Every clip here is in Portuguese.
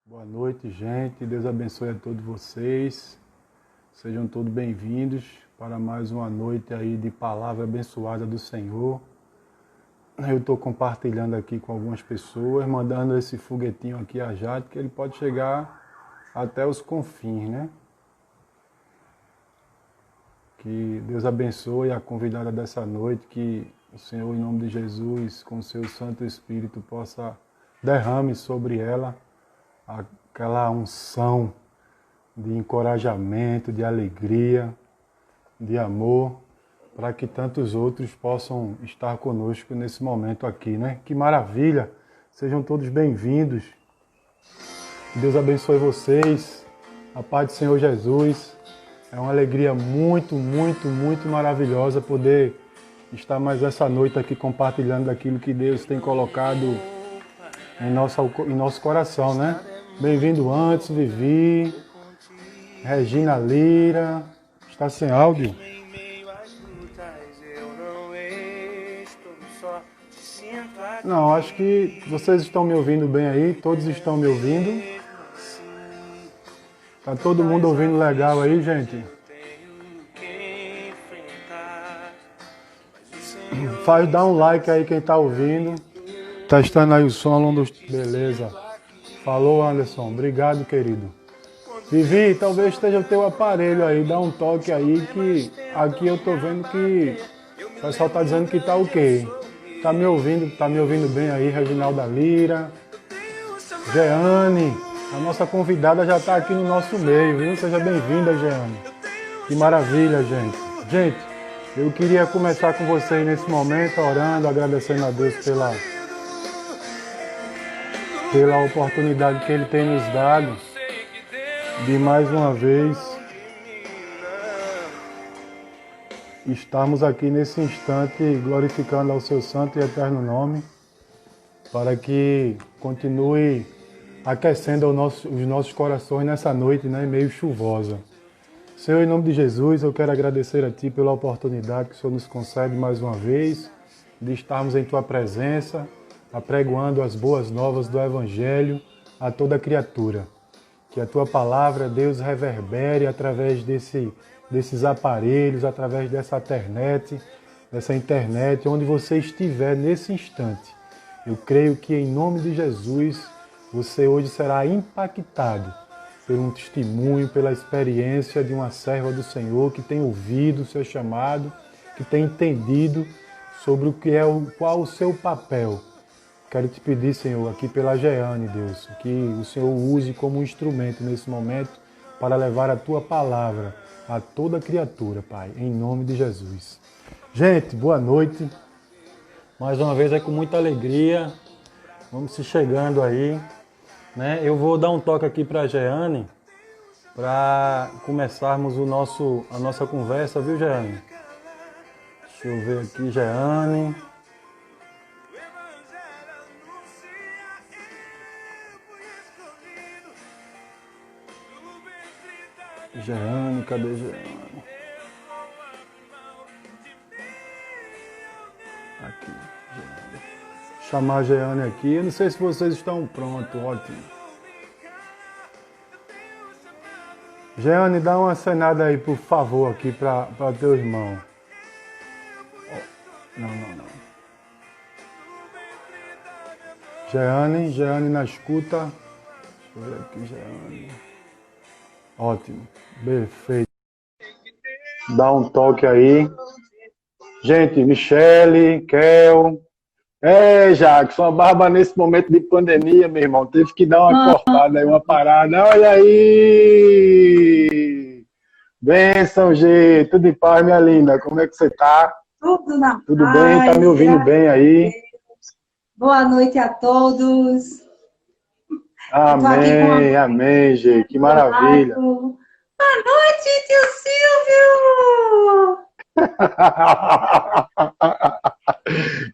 Boa noite, gente. Deus abençoe a todos vocês. Sejam todos bem-vindos para mais uma noite aí de palavra abençoada do Senhor. Eu estou compartilhando aqui com algumas pessoas, mandando esse foguetinho aqui a Jade, que ele pode chegar até os confins, né? Que Deus abençoe a convidada dessa noite, que o Senhor, em nome de Jesus, com o seu Santo Espírito, possa derrame sobre ela aquela unção de encorajamento, de alegria, de amor, para que tantos outros possam estar conosco nesse momento aqui, né? Que maravilha! Sejam todos bem-vindos. Deus abençoe vocês. A paz do Senhor Jesus. É uma alegria muito maravilhosa poder estar mais essa noite aqui compartilhando aquilo que Deus tem colocado em nosso coração, né? Bem-vindo antes, Vivi, Regina Lira. Está sem áudio? Não, acho que vocês estão me ouvindo bem aí, todos estão me ouvindo. Tá todo mundo ouvindo legal aí, gente? Dá um like aí quem tá ouvindo. Testando aí o som, beleza. Falou, Anderson. Obrigado, querido. Vivi, talvez esteja o teu aparelho aí. Dá um toque aí que aqui eu tô vendo que o pessoal tá dizendo que tá ok. Tá me ouvindo bem aí, Reginalda Lira. Jeane, a nossa convidada já tá aqui no nosso meio, viu? Seja bem-vinda, Jeane. Que maravilha, gente. Gente, eu queria começar com vocês nesse momento, orando, agradecendo a Deus pela oportunidade que Ele tem nos dado de mais uma vez estarmos aqui nesse instante glorificando ao Seu santo e eterno nome, para que continue aquecendo os nossos corações nessa noite, né, meio chuvosa. Senhor, em nome de Jesus, eu quero agradecer a Ti pela oportunidade que o Senhor nos concede mais uma vez de estarmos em Tua presença, apregoando as boas novas do Evangelho a toda criatura. Que a Tua palavra, Deus, reverbere através desses aparelhos, através dessa internet, onde você estiver nesse instante. Eu creio que, em nome de Jesus, você hoje será impactado por um testemunho, pela experiência de uma serva do Senhor que tem ouvido o seu chamado, que tem entendido sobre qual o seu papel. Quero te pedir, Senhor, aqui pela Jeane, Deus, que o Senhor use como um instrumento nesse momento para levar a Tua palavra a toda criatura, Pai, em nome de Jesus. Gente, boa noite. Mais uma vez é com muita alegria. Vamos se chegando aí, né? Eu vou dar um toque aqui para a Jeane, para começarmos a nossa conversa, viu, Jeane? Deixa eu ver aqui, Jeane. Jeane, cadê Jeane? Aqui, Jeane. Chamar a Jeane aqui. Eu não sei se vocês estão prontos, ótimo. Jeane, dá uma acenada aí, por favor, aqui para teu irmão. Não. Jeane na escuta. Deixa eu ver aqui, Jeane. Ótimo, perfeito. Dá um toque aí. Gente, Michele, Kel. Jackson, a barba nesse momento de pandemia, meu irmão, teve que dar uma cortada aí, uma parada. Olha aí! Bênção, G. Tudo em paz, minha linda. Como é que você tá? Tudo na paz. Tudo bem? Tá me ouvindo bem aí? Boa noite a todos. Amém, amém, G. Que maravilha. Boa noite, tio Silvio!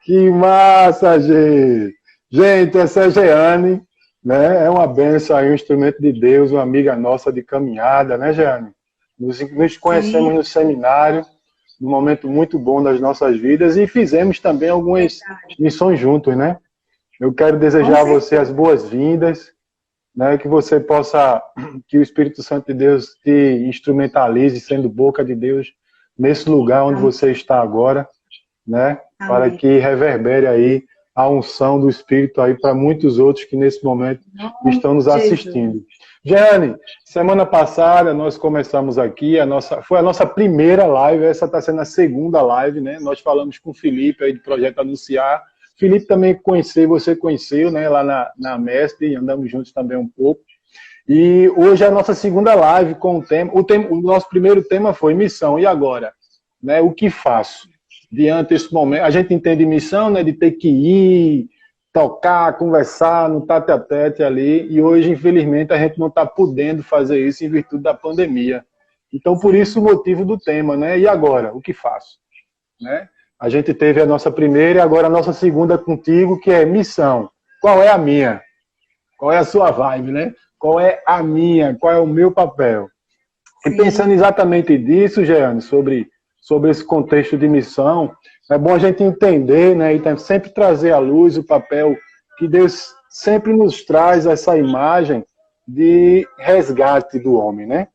Que massa, G! Gente, essa é a Jeane, né? É uma benção aí, um instrumento de Deus, uma amiga nossa de caminhada, né, Jeane? Nos conhecemos no seminário, num momento muito bom das nossas vidas, e fizemos também algumas missões juntos, né? Eu quero desejar a você as boas-vindas, né, que você possa, que o Espírito Santo de Deus te instrumentalize, sendo boca de Deus, nesse lugar onde você está agora, né, para Amém. que reverbere aí a unção do Espírito aí para muitos outros que nesse momento estão nos assistindo. Jeane, semana passada nós começamos aqui, foi a nossa primeira live, essa está sendo a segunda live, né? Nós falamos com o Felipe aí do Projeto Anunciar. Felipe também você conheceu, né? Lá na Mestre, andamos juntos também um pouco. E hoje é a nossa segunda live com o tema. O nosso primeiro tema foi missão, e agora? Né? O que faço? Diante desse momento, a gente entende missão, né? De ter que ir, tocar, conversar no tete-a-tete ali, e hoje, infelizmente, a gente não está podendo fazer isso em virtude da pandemia. Então, por isso o motivo do tema, né? E agora, o que faço? Né? A gente teve a nossa primeira e agora a nossa segunda contigo, que é missão. Qual é a minha? Qual é a sua vibe, né? Qual é a minha? Qual é o meu papel? Sim. E pensando exatamente disso, Jeane, sobre esse contexto de missão, é bom a gente entender, né, e sempre trazer à luz o papel que Deus sempre nos traz, essa imagem de resgate do homem, né?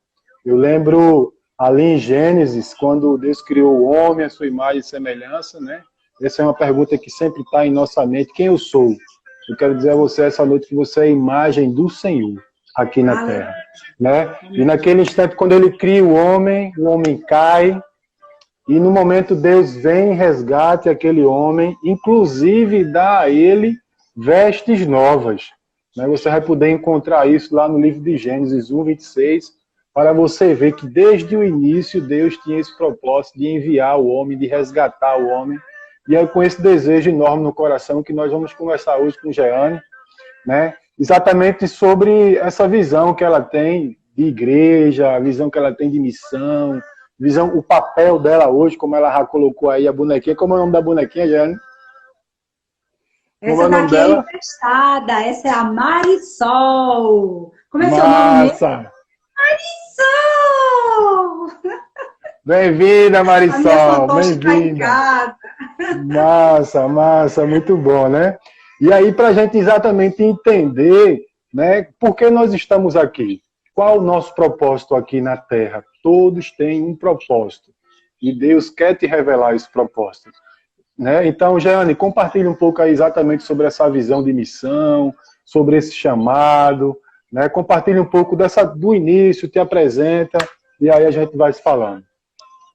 Eu lembro ali em Gênesis, quando Deus criou o homem, a sua imagem e semelhança, né? Essa é uma pergunta que sempre está em nossa mente. Quem eu sou? Eu quero dizer a você essa noite que você é a imagem do Senhor aqui na Terra, né? E naquele instante, quando Ele cria o homem cai, e no momento Deus vem e resgate aquele homem, inclusive dá a ele vestes novas. Você vai poder encontrar isso lá no livro de Gênesis 1:26, para você ver que desde o início Deus tinha esse propósito de enviar o homem, de resgatar o homem. E é com esse desejo enorme no coração que nós vamos conversar hoje com Jeane, né? Exatamente sobre essa visão que ela tem de igreja, a visão que ela tem de missão, o papel dela hoje, como ela já colocou aí a bonequinha. Como é o nome da bonequinha, Jeane? Essa daqui é emprestada, essa é a Marisol. Como é seu nome mesmo? Marisol! Bem-vinda, Marisol! Bem-vinda! Massa, muito bom, né? E aí, para a gente exatamente entender, né, por que nós estamos aqui, qual o nosso propósito aqui na Terra? Todos têm um propósito. E Deus quer te revelar esse propósito. Né? Então, Jeane, compartilhe um pouco aí exatamente sobre essa visão de missão, sobre esse chamado, né? Compartilhe um pouco do início, te apresenta, e aí a gente vai se falando.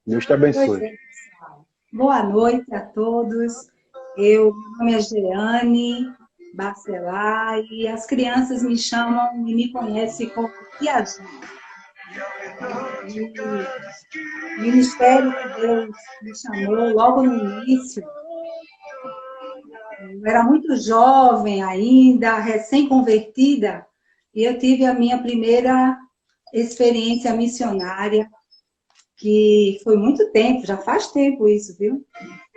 Deus te abençoe. Boa noite a todos. Meu nome é Jeane Bacelar e as crianças me chamam e me conhecem como Tiazinha. O ministério que Deus me chamou logo no início. Eu era muito jovem ainda, recém-convertida, e eu tive a minha primeira experiência missionária, que foi muito tempo, já faz tempo isso, viu?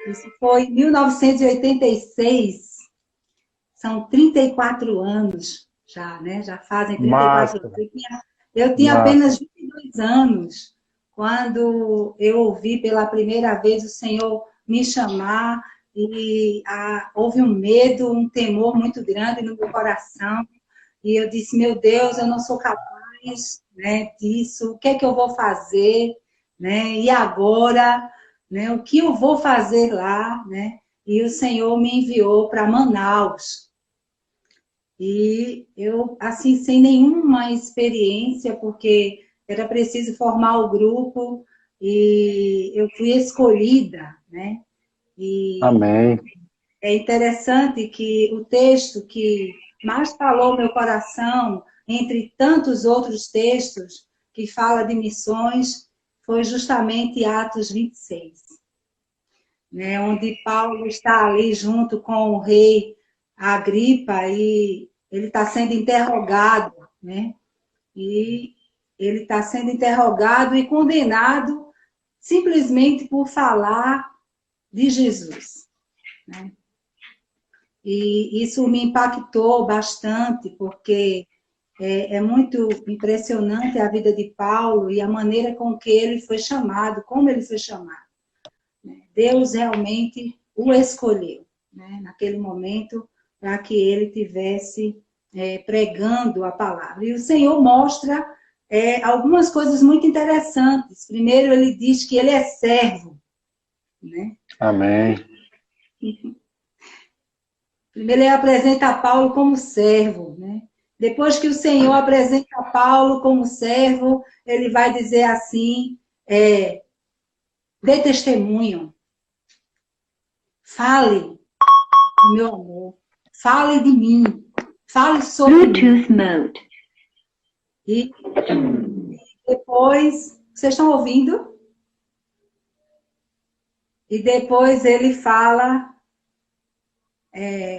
Isso foi em 1986, são 34 anos já, né? Já fazem 34 anos. Eu tinha apenas 22 anos, quando eu ouvi pela primeira vez o Senhor me chamar, e houve um medo, um temor muito grande no meu coração, e eu disse, meu Deus, eu não sou capaz, né, disso, o que é que eu vou fazer, né, e agora, né, o que eu vou fazer lá, né, e o Senhor me enviou para Manaus, e eu, assim, sem nenhuma experiência, porque era preciso formar o grupo, e eu fui escolhida, né, e amém. É interessante que o texto que mais falou meu coração, entre tantos outros textos que fala de missões, foi justamente Atos 26, né, onde Paulo está ali junto com o rei Agripa e ele está sendo interrogado, né? E ele está sendo interrogado e condenado simplesmente por falar de Jesus, né? E isso me impactou bastante, porque é muito impressionante a vida de Paulo e a maneira com que ele foi chamado, como ele foi chamado. Deus realmente o escolheu, né, naquele momento, para que ele tivesse pregando a palavra. E o Senhor mostra algumas coisas muito interessantes. Primeiro, ele diz que ele é servo, né? Amém. Primeiro, ele apresenta Paulo como servo, né? Depois que o Senhor apresenta Paulo como servo, ele vai dizer assim, dê testemunho, fale do meu amor, fale de mim, fale sobre Bluetooth mim. mode. E depois, vocês estão ouvindo? E depois ele fala,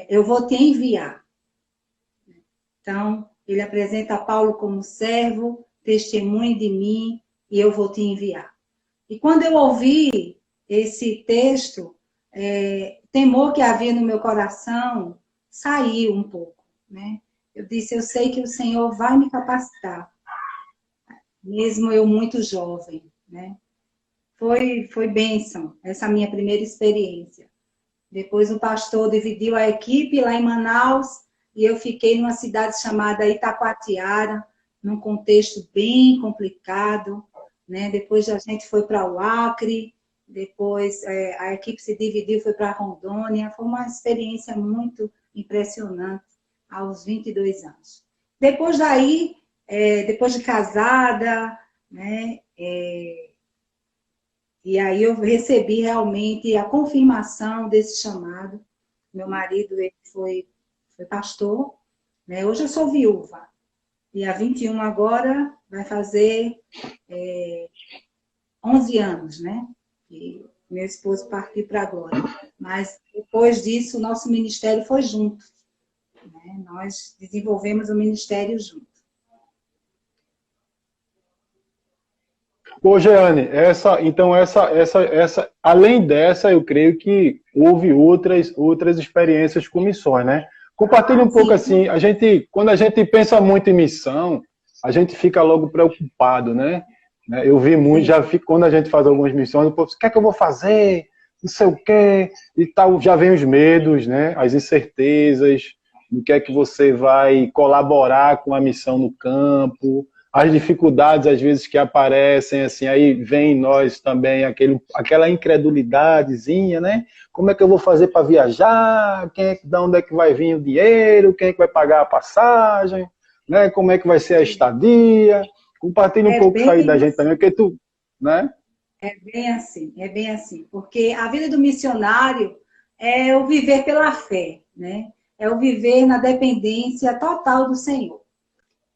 eu vou te enviar. Então, ele apresenta Paulo como servo, testemunho de mim, e eu vou te enviar. E quando eu ouvi esse texto, o temor que havia no meu coração saiu um pouco, né? Eu disse, eu sei que o Senhor vai me capacitar, mesmo eu muito jovem, né? Foi bênção, essa minha primeira experiência. Depois o pastor dividiu a equipe lá em Manaus e eu fiquei numa cidade chamada Itacoatiara, num contexto bem complicado, né? Depois a gente foi para o Acre, depois a equipe se dividiu, foi para Rondônia. Foi uma experiência muito impressionante aos 22 anos. Depois daí, depois de casada, né? E aí eu recebi realmente a confirmação desse chamado. Meu marido ele foi pastor, né? Hoje eu sou viúva. E há 21 agora vai fazer 11 anos, né? E meu esposo partiu para agora. Mas depois disso, o nosso ministério foi junto, né? Nós desenvolvemos o ministério junto. Ô, Jeane, além dessa, eu creio que houve outras experiências com missões, né? Compartilha um pouco assim, quando a gente pensa muito em missão, a gente fica logo preocupado, né? Eu vi muito, quando a gente faz algumas missões, o povo diz, o que é que eu vou fazer? Não sei o quê, e tal, já vem os medos, né? As incertezas, do que é que você vai colaborar com a missão no campo, as dificuldades, às vezes, que aparecem, assim, aí vem em nós também aquela incredulidadezinha, né? Como é que eu vou fazer para viajar? De onde é que vai vir o dinheiro? Quem é que vai pagar a passagem? Né? Como é que vai ser a estadia? Compartilha um pouco isso aí da gente também, porque tu, né? É bem assim, porque a vida do missionário é o viver pela fé, né? É o viver na dependência total do Senhor.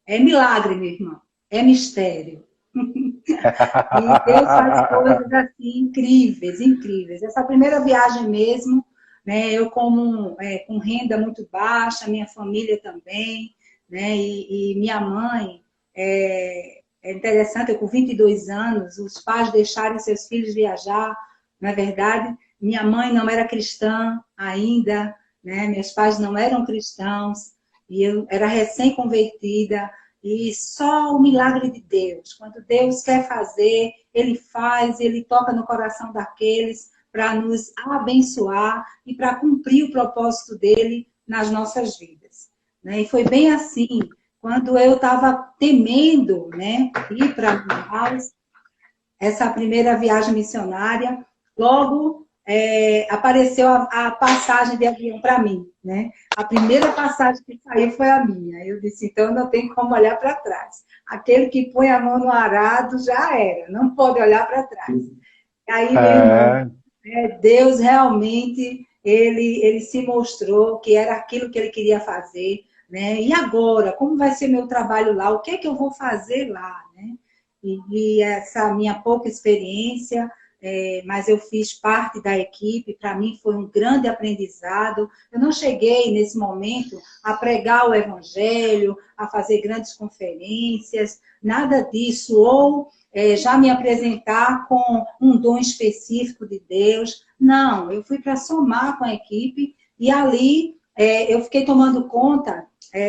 É milagre, meu irmão. É mistério. E Deus faz coisas assim incríveis, incríveis. Essa primeira viagem mesmo, né? Eu com renda muito baixa, minha família também, né? E minha mãe, é interessante, eu com 22 anos, os pais deixarem seus filhos viajar, não é verdade? Minha mãe não era cristã ainda, né? Meus pais não eram cristãos, e eu era recém-convertida, e só o milagre de Deus. Quando Deus quer fazer, Ele faz, Ele toca no coração daqueles para nos abençoar e para cumprir o propósito dEle nas nossas vidas. Né? E foi bem assim, quando eu estava temendo, né, ir para Manaus, essa primeira viagem missionária, logo apareceu a passagem de avião para mim, né? A primeira passagem que saiu foi a minha. Eu disse, então não tem como olhar para trás. Aquele que põe a mão no arado já era, não pode olhar para trás. E aí, meu irmão, Deus realmente, ele se mostrou que era aquilo que ele queria fazer, né? E agora, como vai ser meu trabalho lá? O que é que eu vou fazer lá, né? E essa minha pouca experiência, mas eu fiz parte da equipe, para mim foi um grande aprendizado. Eu não cheguei nesse momento a pregar o evangelho, a fazer grandes conferências, nada disso, ou já me apresentar com um dom específico de Deus. Não, eu fui para somar com a equipe e ali eu fiquei tomando conta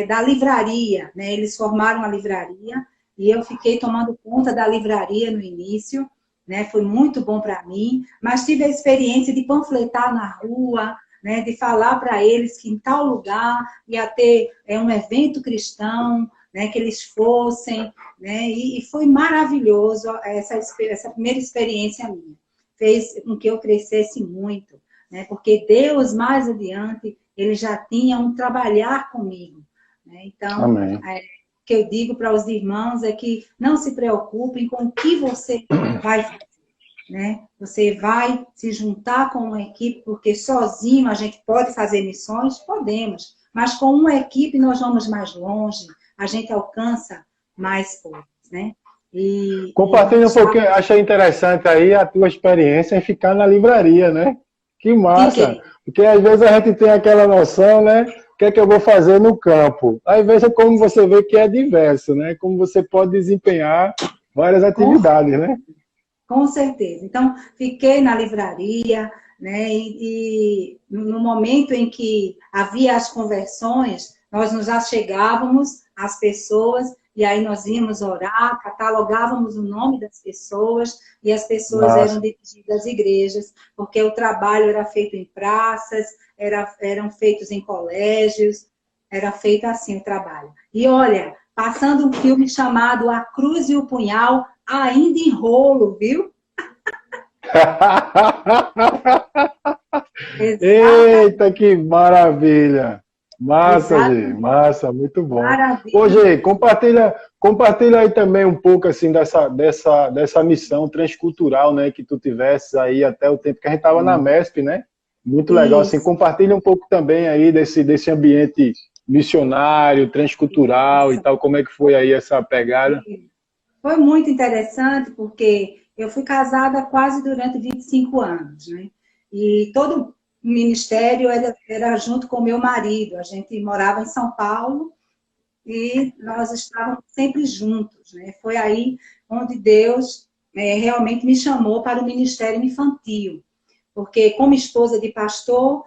da livraria, né? Eles formaram a livraria e eu fiquei tomando conta da livraria no início, né? Foi muito bom para mim, mas tive a experiência de panfletar na rua, né, de falar para eles que em tal lugar ia ter um evento cristão, né, que eles fossem, né, e foi maravilhoso essa primeira experiência minha. Fez com que eu crescesse muito, né, porque Deus, mais adiante, ele já tinha um trabalhar comigo. Né? Então, Amém. o que eu digo para os irmãos é que não se preocupem com o que você vai fazer. Né? Você vai se juntar com uma equipe, porque sozinho a gente pode fazer missões? Podemos, mas com uma equipe nós vamos mais longe, a gente alcança mais coisas, né? Compartilha um pouquinho, achei interessante aí a tua experiência em ficar na livraria, né? Que massa! Fiquei. Porque às vezes a gente tem aquela noção, né? O que é que eu vou fazer no campo? Aí veja como você vê que é diverso, né? Como você pode desempenhar várias atividades, né? Com certeza. Então, fiquei na livraria, né? E no momento em que havia as conversões, nós nos achegávamos às pessoas e aí nós íamos orar, catalogávamos o nome das pessoas e as pessoas eram dirigidas às igrejas, porque o trabalho era feito em praças, eram feitos em colégios, era feito assim o trabalho. E olha, passando um filme chamado A Cruz e o Punhal, ainda em rolo, viu? Eita, que maravilha! Massa, Gê, massa, muito bom. Maravilha. Ô, Gê, compartilha aí também um pouco assim dessa missão transcultural, né, que tu tivesses aí até o tempo que a gente estava na MESP, né? Muito legal, assim, compartilha um pouco também aí desse ambiente missionário, transcultural e tal, como é que foi aí essa pegada? Foi muito interessante, porque eu fui casada quase durante 25 anos, né? E todo o ministério era junto com o meu marido. A gente morava em São Paulo e nós estávamos sempre juntos, né? Foi aí onde Deus realmente me chamou para o ministério infantil. Porque como esposa de pastor,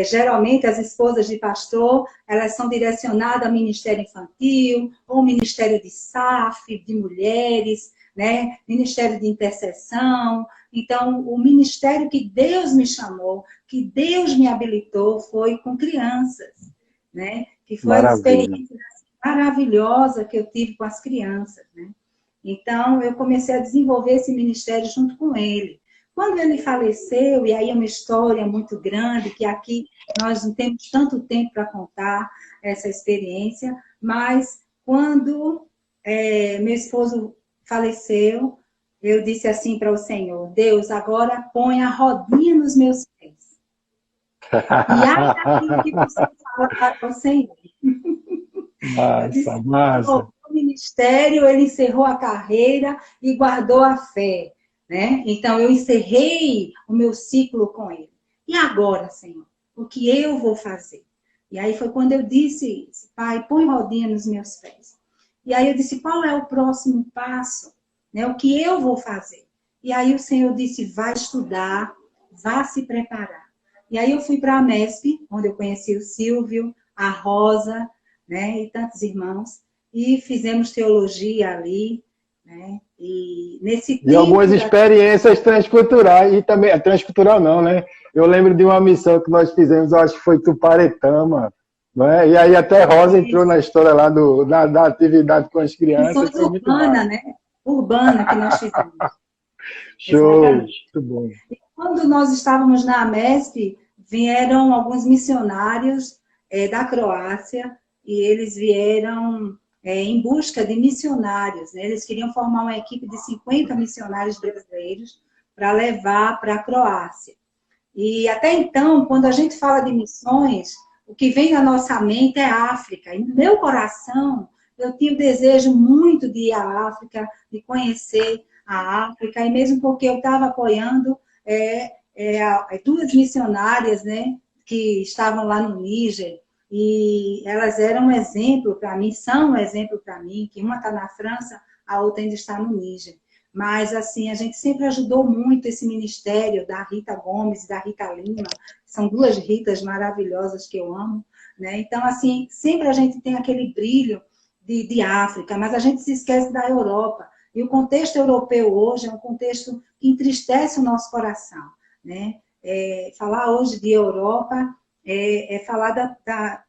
geralmente as esposas de pastor, elas são direcionadas ao ministério infantil, ou ministério de SAF, de mulheres, né? Ministério de intercessão. Então, o ministério que Deus me chamou, que Deus me habilitou, foi com crianças, né? Que foi a experiência maravilhosa que eu tive com as crianças, né? Então, eu comecei a desenvolver esse ministério junto com ele. Quando ele faleceu, e aí é uma história muito grande, que aqui nós não temos tanto tempo para contar essa experiência, mas quando meu esposo faleceu, eu disse assim para o Senhor: Deus, agora põe a rodinha nos meus pés. E aí aquilo que você fala para o Senhor. Massa. O ministério, ele encerrou a carreira e guardou a fé. Né? Então, eu encerrei o meu ciclo com ele. E agora, Senhor, o que eu vou fazer? E aí foi quando eu disse, Pai, põe rodinha nos meus pés. E aí eu disse, qual é o próximo passo? Né? O que eu vou fazer? E aí o Senhor disse, vai estudar, vá se preparar. E aí eu fui para a MESP, onde eu conheci o Silvio, a Rosa, né? E tantos irmãos, e fizemos teologia ali, né? E nesse tempo... E algumas experiências transculturais, e também, transcultural não, né? Eu lembro de uma missão que nós fizemos, eu acho que foi Tuparetama, né? E aí até Rosa entrou na história lá da atividade com as crianças. Missões urbana, né? Urbana que nós fizemos. Show, muito bom. E quando nós estávamos na MESP, vieram alguns missionários da Croácia, e eles vieram em busca de missionários. Né? Eles queriam formar uma equipe de 50 missionários brasileiros para levar para a Croácia. E até então, quando a gente fala de missões, o que vem na nossa mente é a África. E no meu coração, eu tinha o desejo muito de ir à África, de conhecer a África, e mesmo porque eu estava apoiando duas missionárias, né, que estavam lá no Níger, e elas eram um exemplo para mim, são um exemplo para mim, que uma está na França, a outra ainda está no Níger. Mas, assim, a gente sempre ajudou muito esse ministério da Rita Gomes e da Rita Lima, são duas Ritas maravilhosas que eu amo, né? Então, assim, sempre a gente tem aquele brilho de África, mas a gente se esquece da Europa. E o contexto europeu hoje é um contexto que entristece o nosso coração, né? falar hoje de Europa falar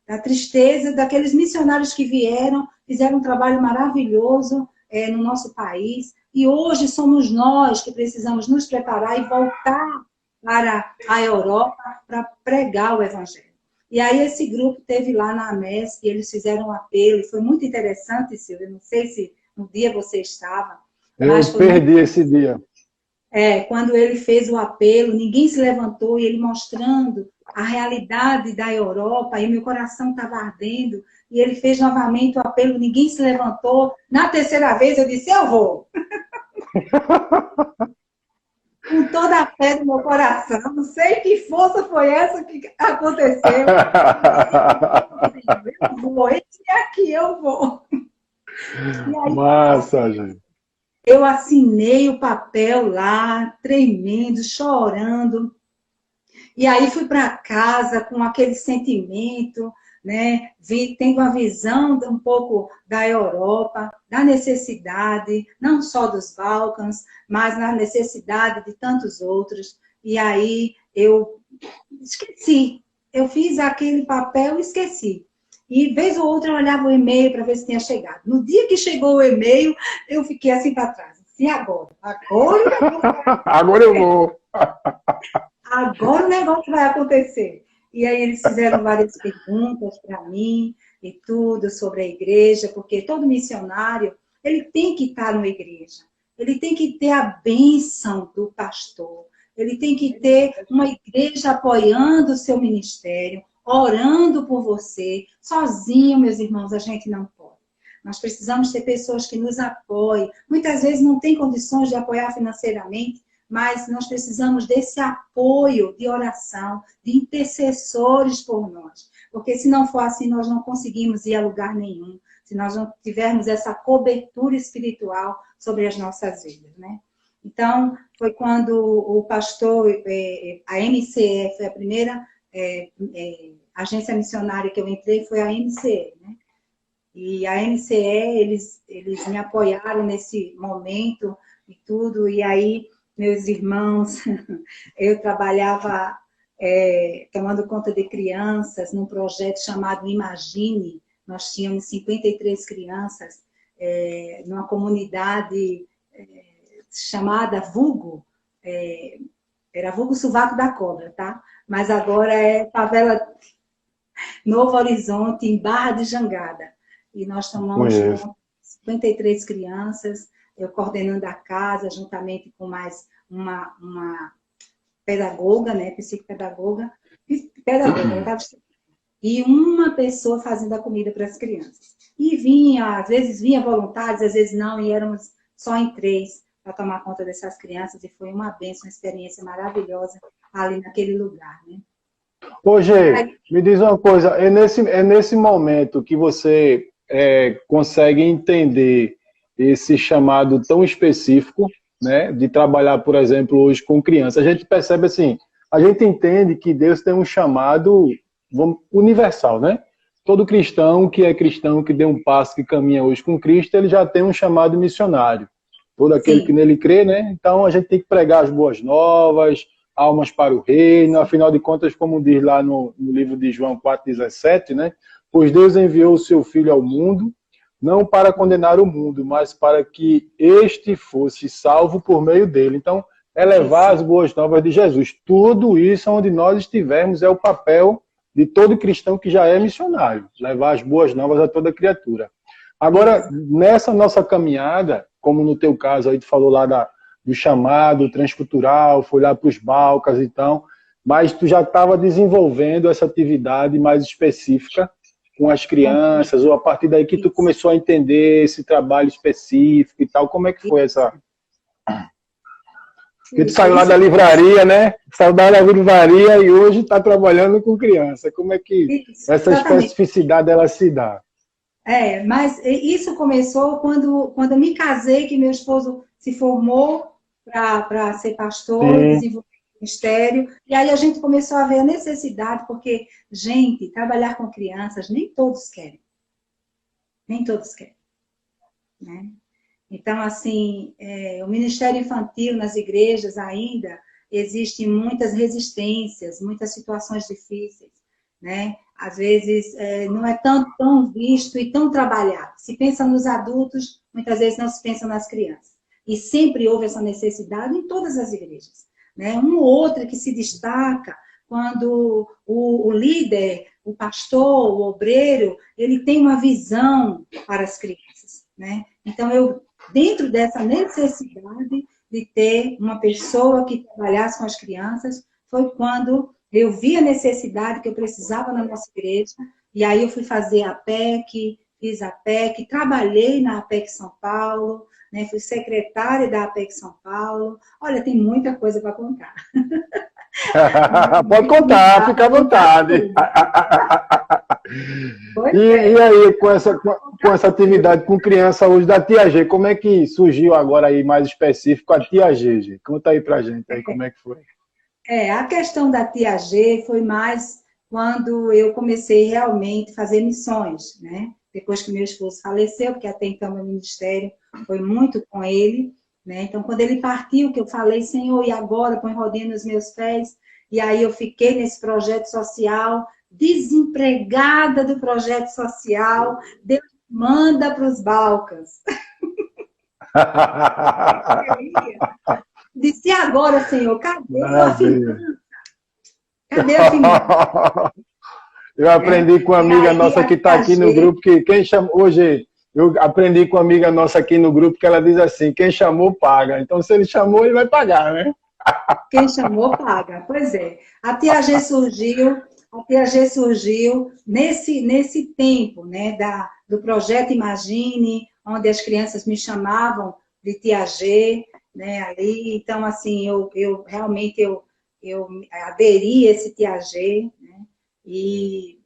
da tristeza daqueles missionários que vieram, fizeram um trabalho maravilhoso no nosso país, e hoje somos nós que precisamos nos preparar e voltar para a Europa para pregar o Evangelho. E aí esse grupo teve lá na AMESC, e eles fizeram um apelo, e foi muito interessante, Silvia, não sei se no dia você estava. Eu perdi esse dia. Quando ele fez o apelo, ninguém se levantou, e ele mostrando a realidade da Europa, e meu coração estava ardendo, e ele fez novamente o apelo, ninguém se levantou. Na terceira vez eu disse, eu vou. Com toda a fé do meu coração, não sei que força foi essa que aconteceu. Eu vou, esse aqui eu vou. Aí, massa, gente. Eu assinei o papel lá, tremendo, chorando. E aí fui para casa com aquele sentimento, né? Tendo uma visão um pouco da Europa, da necessidade, não só dos Balcãs, mas na necessidade de tantos outros. E aí eu esqueci. Eu fiz aquele papel e esqueci. E vez ou outra eu olhava o e-mail para ver se tinha chegado. No dia que chegou o e-mail, eu fiquei assim para trás. E agora? Agora eu vou. Agora o negócio vai acontecer. E aí eles fizeram várias perguntas para mim e tudo sobre a igreja, porque todo missionário, ele tem que estar numa igreja. Ele tem que ter a bênção do pastor. Ele tem que ter uma igreja apoiando o seu ministério, orando por você. Sozinho, meus irmãos, a gente não pode. Nós precisamos ter pessoas que nos apoiem. Muitas vezes não tem condições de apoiar financeiramente, mas nós precisamos desse apoio de oração, de intercessores por nós. Porque se não for assim, nós não conseguimos ir a lugar nenhum, se nós não tivermos essa cobertura espiritual sobre as nossas vidas, né? Então, foi quando o pastor, a MCE, foi a primeira agência missionária que eu entrei, foi a MCE, né? E a MCE, eles me apoiaram nesse momento e tudo, e aí meus irmãos, eu trabalhava tomando conta de crianças num projeto chamado Imagine. Nós tínhamos 53 crianças numa comunidade chamada Vulgo, era Vulgo Sovaco da Cobra, tá? Mas agora é favela Novo Horizonte, em Barra de Jangada. E nós tomamos 53 crianças, eu coordenando a casa, juntamente com mais uma pedagoga, né, psicopedagoga, e uma pessoa fazendo a comida para as crianças. E vinha, às vezes vinha voluntários, às vezes não, e éramos só em 3 para tomar conta dessas crianças, e foi uma bênção, uma experiência maravilhosa ali naquele lugar, né. Ô, Gê, me diz uma coisa, é nesse momento que você consegue entender esse chamado tão específico, né, de trabalhar, por exemplo, hoje com crianças. A gente percebe assim, a gente entende que Deus tem um chamado universal, né? Todo cristão, que deu um passo, que caminha hoje com Cristo, ele já tem um chamado missionário. Todo aquele Sim. que nele crê, né? Então a gente tem que pregar as boas novas, almas para o reino, afinal de contas, como diz lá no livro de João 4,17, né? Pois Deus enviou o seu Filho ao mundo, não para condenar o mundo, mas para que este fosse salvo por meio dele. Então, é levar as boas novas de Jesus. Tudo isso, onde nós estivermos, é o papel de todo cristão que já é missionário, levar as boas novas a toda criatura. Agora, nessa nossa caminhada, como no teu caso, aí tu falou lá do chamado transcultural, foi lá para os Balcãs e tal, mas tu já estava desenvolvendo essa atividade mais específica com as crianças, ou a partir daí que tu começou a entender esse trabalho específico e tal, como é que foi essa... Porque tu saiu lá da livraria, né? Saiu da livraria e hoje está trabalhando com criança. Como é que essa especificidade ela se dá? Mas isso começou quando eu me casei, que meu esposo se formou para ser pastor, desenvolver o ministério, e aí a gente começou a ver a necessidade, porque, gente, trabalhar com crianças, nem todos querem. Nem todos querem. Né? Então, assim, o ministério infantil nas igrejas ainda, existem muitas resistências, muitas situações difíceis, né? Às vezes não é tão visto e tão trabalhado. Se pensa nos adultos, muitas vezes não se pensa nas crianças. E sempre houve essa necessidade em todas as igrejas, né? Um ou outro que se destaca quando o líder, o pastor, o obreiro, ele tem uma visão para as crianças, né? Então, dentro dessa necessidade de ter uma pessoa que trabalhasse com as crianças, foi quando eu vi a necessidade que eu precisava na nossa igreja, e aí eu fui fazer a PEC, fiz a PEC, trabalhei na APEC São Paulo, né, fui secretária da APEC São Paulo. Olha, tem muita coisa para contar. Pode contar, fica à vontade. E aí, com essa atividade com criança hoje da Tia G, como é que surgiu agora aí mais específico a Tia G? Conta aí pra gente aí como é que foi. A questão da Tia G foi mais quando eu comecei realmente a fazer missões, né? Depois que meu esposo faleceu, porque até então meu ministério foi muito com ele, né? Então, quando ele partiu, que eu falei, Senhor, e agora? Põe rodinha nos meus pés. E aí eu fiquei nesse projeto social, desempregada do projeto social, Deus manda para os Balcãs. Disse, e agora, Senhor, cadê a finança? Cadê a finança? Eu aprendi com uma amiga nossa que está aqui no grupo, que quem chamou hoje, eu aprendi com uma amiga nossa aqui no grupo, que ela diz assim, quem chamou, paga. Então, se ele chamou, ele vai pagar, né? Quem chamou, paga. Pois é. A Tia G surgiu nesse tempo, né, do projeto Imagine, onde as crianças me chamavam de Tia G, né, ali. Então, assim, eu realmente aderi a esse Tia G, né, e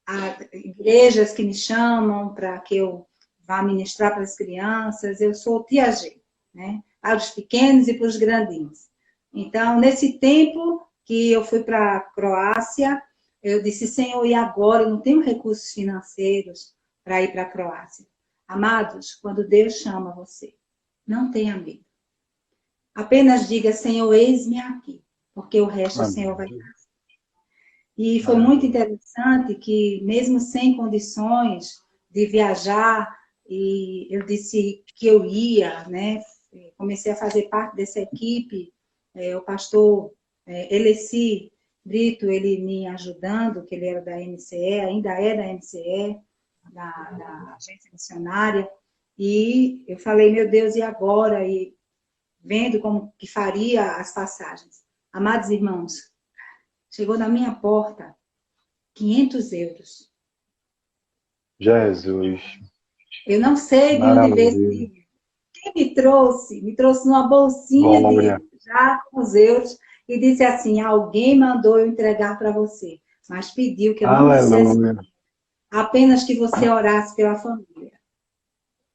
há igrejas que me chamam para que eu vá ministrar para as crianças, eu sou Tia G, né, para os pequenos e para os grandinhos. Então, nesse tempo que eu fui para a Croácia, eu disse, Senhor, e agora? Eu não tenho recursos financeiros para ir para a Croácia. Amados, quando Deus chama você, não tenha medo. Apenas diga, Senhor, eis-me aqui, porque o resto o Senhor vai fazer. E foi muito interessante que, mesmo sem condições de viajar, e eu disse que eu ia, né? Comecei a fazer parte dessa equipe, o pastor Eleci Brito, ele me ajudando, que ele era da MCE, ainda é da MCE, da Agência Missionária, e eu falei, meu Deus, e agora? E vendo como que faria as passagens. Amados irmãos, chegou na minha porta 500 euros. Jesus. Eu não sei de onde veio esse dinheiro. Quem me trouxe numa bolsinha já com os euros, e disse assim, alguém mandou eu entregar para você, mas pediu que eu não dissesse apenas que você orasse pela família.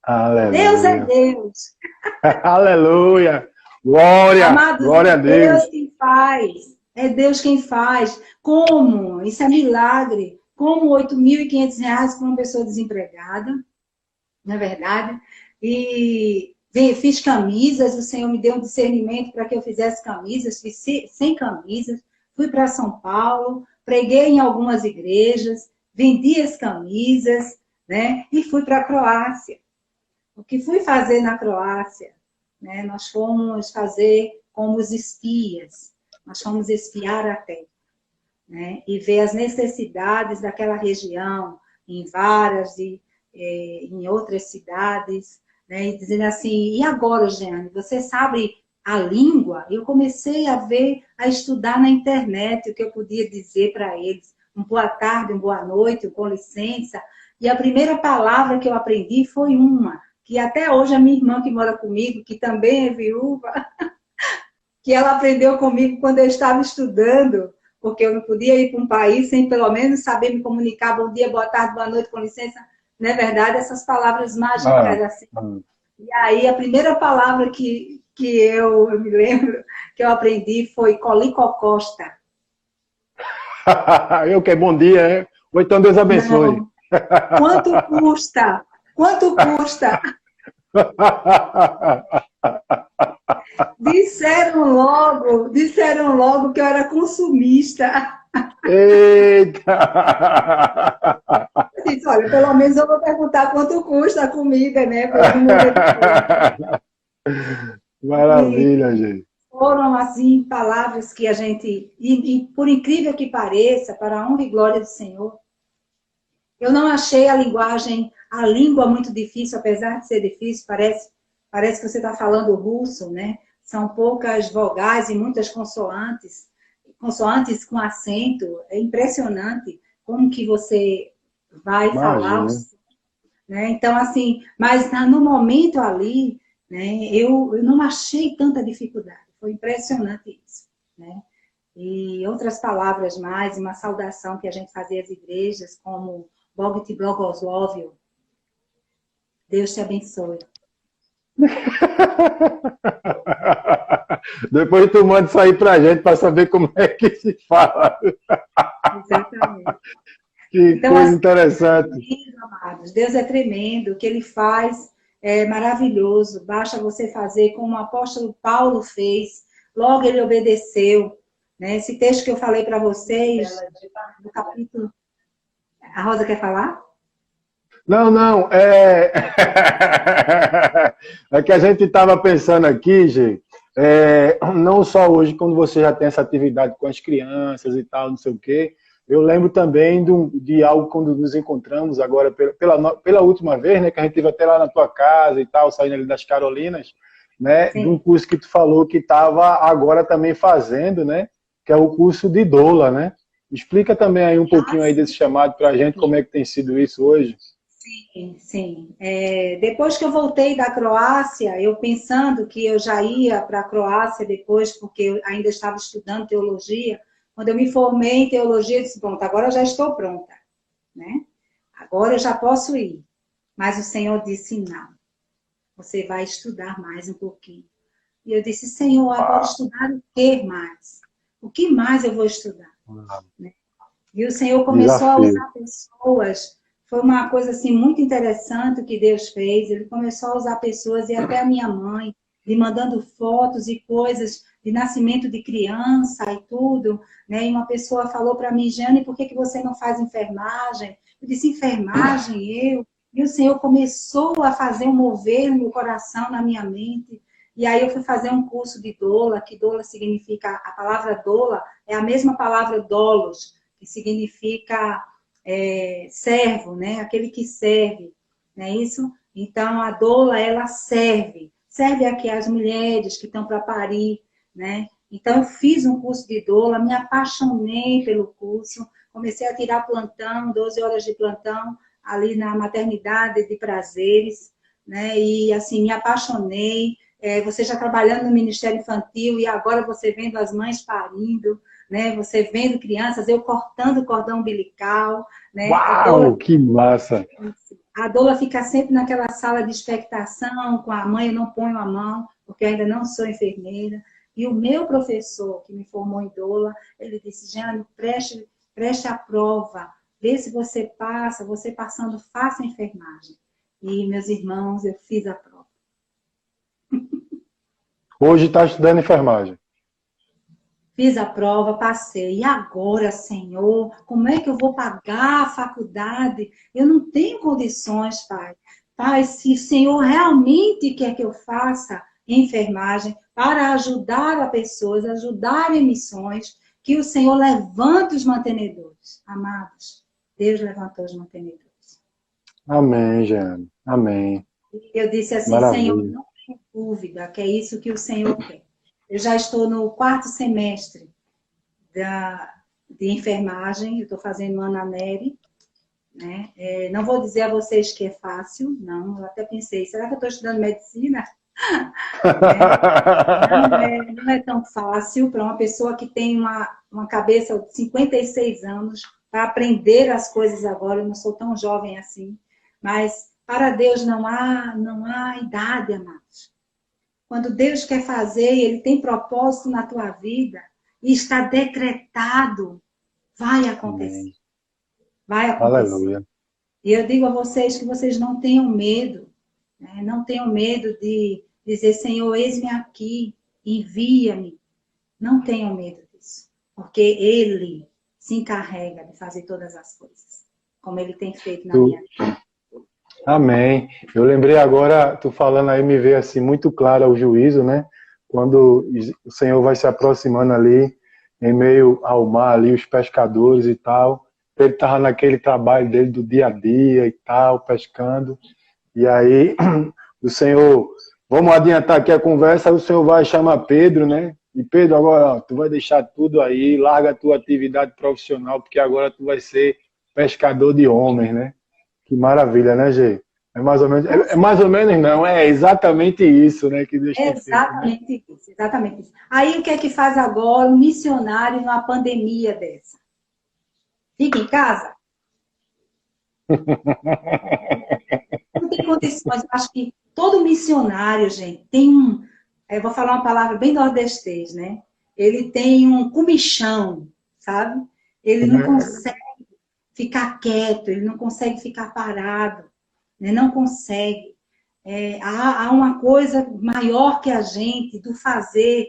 Aleluia. Deus é Deus. Aleluia. Glória. Amados, glória a Deus. Deus quem faz. É Deus quem faz. Como? Isso é milagre. Como R$8.500 para uma pessoa desempregada, não é verdade? E fiz camisas, o Senhor me deu um discernimento para que eu fizesse camisas, fiz 100 camisas, fui para São Paulo, preguei em algumas igrejas, vendi as camisas, né? E fui para a Croácia. O que fui fazer na Croácia? Né? Nós fomos fazer como os espias, nós fomos espiar a terra, né? E ver as necessidades daquela região, em em outras cidades, né? E dizendo assim, e agora, Jeane, você sabe a língua? Eu comecei a estudar na internet o que eu podia dizer para eles, um boa tarde, um boa noite, um com licença, e a primeira palavra que eu aprendi foi uma, que até hoje a minha irmã que mora comigo, que também é viúva, que ela aprendeu comigo quando eu estava estudando, porque eu não podia ir para um país sem pelo menos saber me comunicar, bom dia, boa tarde, boa noite, com licença, não é verdade? Essas palavras mágicas, assim. E aí, a primeira palavra que eu me lembro, que eu aprendi foi colicocosta. Eu que bom dia, né? Ou então Deus abençoe. Não. Quanto custa? Quanto custa? Disseram logo que eu era consumista. Eita! Eu disse, olha, pelo menos eu vou perguntar quanto custa a comida, né? Para eu não morrer de fome. E Maravilha, gente. foram, assim, palavras que a gente... E por incrível que pareça, para a honra e glória do Senhor, eu não achei a língua muito difícil, apesar de ser difícil, parece que você está falando russo, né? São poucas vogais e muitas consoantes, consoantes com acento. É impressionante como que você vai falar, Imagina. né? Então, assim, mas no momento ali, né, eu não achei tanta dificuldade. Foi impressionante isso, né? E outras palavras mais, uma saudação que a gente fazia às igrejas, como Bog te Blogoslovio, Deus te abençoe. Depois tu manda isso aí pra gente para saber como é que se fala. Exatamente. Que Então, coisa assim, interessante. amados, Deus é tremendo, o que Ele faz é maravilhoso. Basta você fazer como o apóstolo Paulo fez. Logo ele obedeceu. Né? Esse texto que eu falei para vocês, do capítulo... A Rosa quer falar? Não, não, é... é que a gente estava pensando aqui, gente, não só hoje, quando você já tem essa atividade com as crianças e tal, não sei o quê, eu lembro também de algo quando nos encontramos agora pela última vez, né, que a gente esteve até lá na tua casa e tal, saindo ali das Carolinas, né, de um Sim. curso que tu falou que estava agora também fazendo, né, que é o curso de doula, né? Explica também aí um Ah, pouquinho aí desse chamado para a gente, como é que tem sido isso hoje. sim, sim. Depois que eu voltei da Croácia, eu pensando que eu já ia para a Croácia depois, porque eu ainda estava estudando teologia, quando eu me formei em teologia, eu disse, pronto, agora eu já estou pronta, né? Agora eu já posso ir. Mas o Senhor disse, não, você vai estudar mais um pouquinho. E eu disse, Senhor, agora estudar o que mais? O que mais eu vou estudar? E o Senhor começou a Desafio. usar pessoas, foi uma coisa assim muito interessante o que Deus fez. Ele começou a usar pessoas, e até a minha mãe, me mandando fotos e coisas de nascimento de criança e tudo, né? E uma pessoa falou para mim, Jane, por que que você não faz enfermagem? Eu disse, enfermagem, eu? E o Senhor começou a fazer um mover no meu coração, na minha mente. E aí eu fui fazer um curso de doula, que doula significa, a palavra doula é a mesma palavra dolos, que significa servo, né? Aquele que serve, não é isso? Então, a doula, ela serve aqui as mulheres que estão para parir, né? Então, eu fiz um curso de doula, me apaixonei pelo curso, comecei a tirar plantão, 12 horas de plantão, ali na maternidade de prazeres, né? E, assim, me apaixonei. Você já trabalhando no Ministério Infantil e agora você vendo as mães parindo, né? Você vendo crianças, eu cortando o cordão umbilical, né? Uau, que massa! A doula fica sempre naquela sala de expectação, com a mãe, eu não ponho a mão, porque eu ainda não sou enfermeira. E o meu professor, que me formou em doula, ele disse, Jane, preste a prova, vê se você passa, você passando, faça a enfermagem. E, meus irmãos, eu fiz a prova. Hoje está estudando enfermagem. Fiz a prova, passei. E agora, Senhor, como é que eu vou pagar a faculdade? Eu não tenho condições, Pai. Pai, se o Senhor realmente quer que eu faça enfermagem para ajudar a pessoas, ajudar em missões, que o Senhor levante os mantenedores. Amados, Deus levantou os mantenedores. Amém, Jeane. Amém. Eu disse assim, Senhor, Maravilha. não tenho dúvida que é isso que o Senhor quer. Eu já estou no 4º semestre de enfermagem, eu estou fazendo Ananeri, né? Não vou dizer a vocês que é fácil, não, eu até pensei, será que eu estou estudando medicina? Né? Não é tão fácil para uma pessoa que tem uma cabeça de 56 anos para aprender as coisas agora, eu não sou tão jovem assim, mas para Deus não há idade, amados. Quando Deus quer fazer e Ele tem propósito na tua vida e está decretado, vai acontecer. Amém. Vai acontecer. Aleluia. E eu digo a vocês que vocês não tenham medo, né? Não tenham medo dizer, Senhor, eis-me aqui, envia-me. Não tenham medo disso, porque Ele se encarrega de fazer todas as coisas, como Ele tem feito na minha vida. Amém. Eu lembrei agora, tu falando aí, me veio assim muito claro o juízo, né? Quando o Senhor vai se aproximando ali, em meio ao mar ali, os pescadores e tal. Ele estava naquele trabalho dele do dia a dia e tal, pescando. E aí, o Senhor, vamos adiantar aqui a conversa, o Senhor vai chamar Pedro, né? E Pedro, agora, ó, tu vai deixar tudo aí, larga a tua atividade profissional, porque agora tu vai ser pescador de homens, né? Que maravilha, né, Gê? É mais ou menos não, é exatamente isso, né, que Deus tem feito, né? Exatamente isso, exatamente isso. Aí o que é que faz agora um missionário numa pandemia dessa? Fica em casa? Não tem condições. Eu acho que todo missionário, gente, tem um. Eu vou falar uma palavra bem nordestês, né? Ele tem um comichão, sabe? Ele não consegue ficar quieto, ele não consegue ficar parado, né? Não consegue. Há uma coisa maior que a gente, do fazer,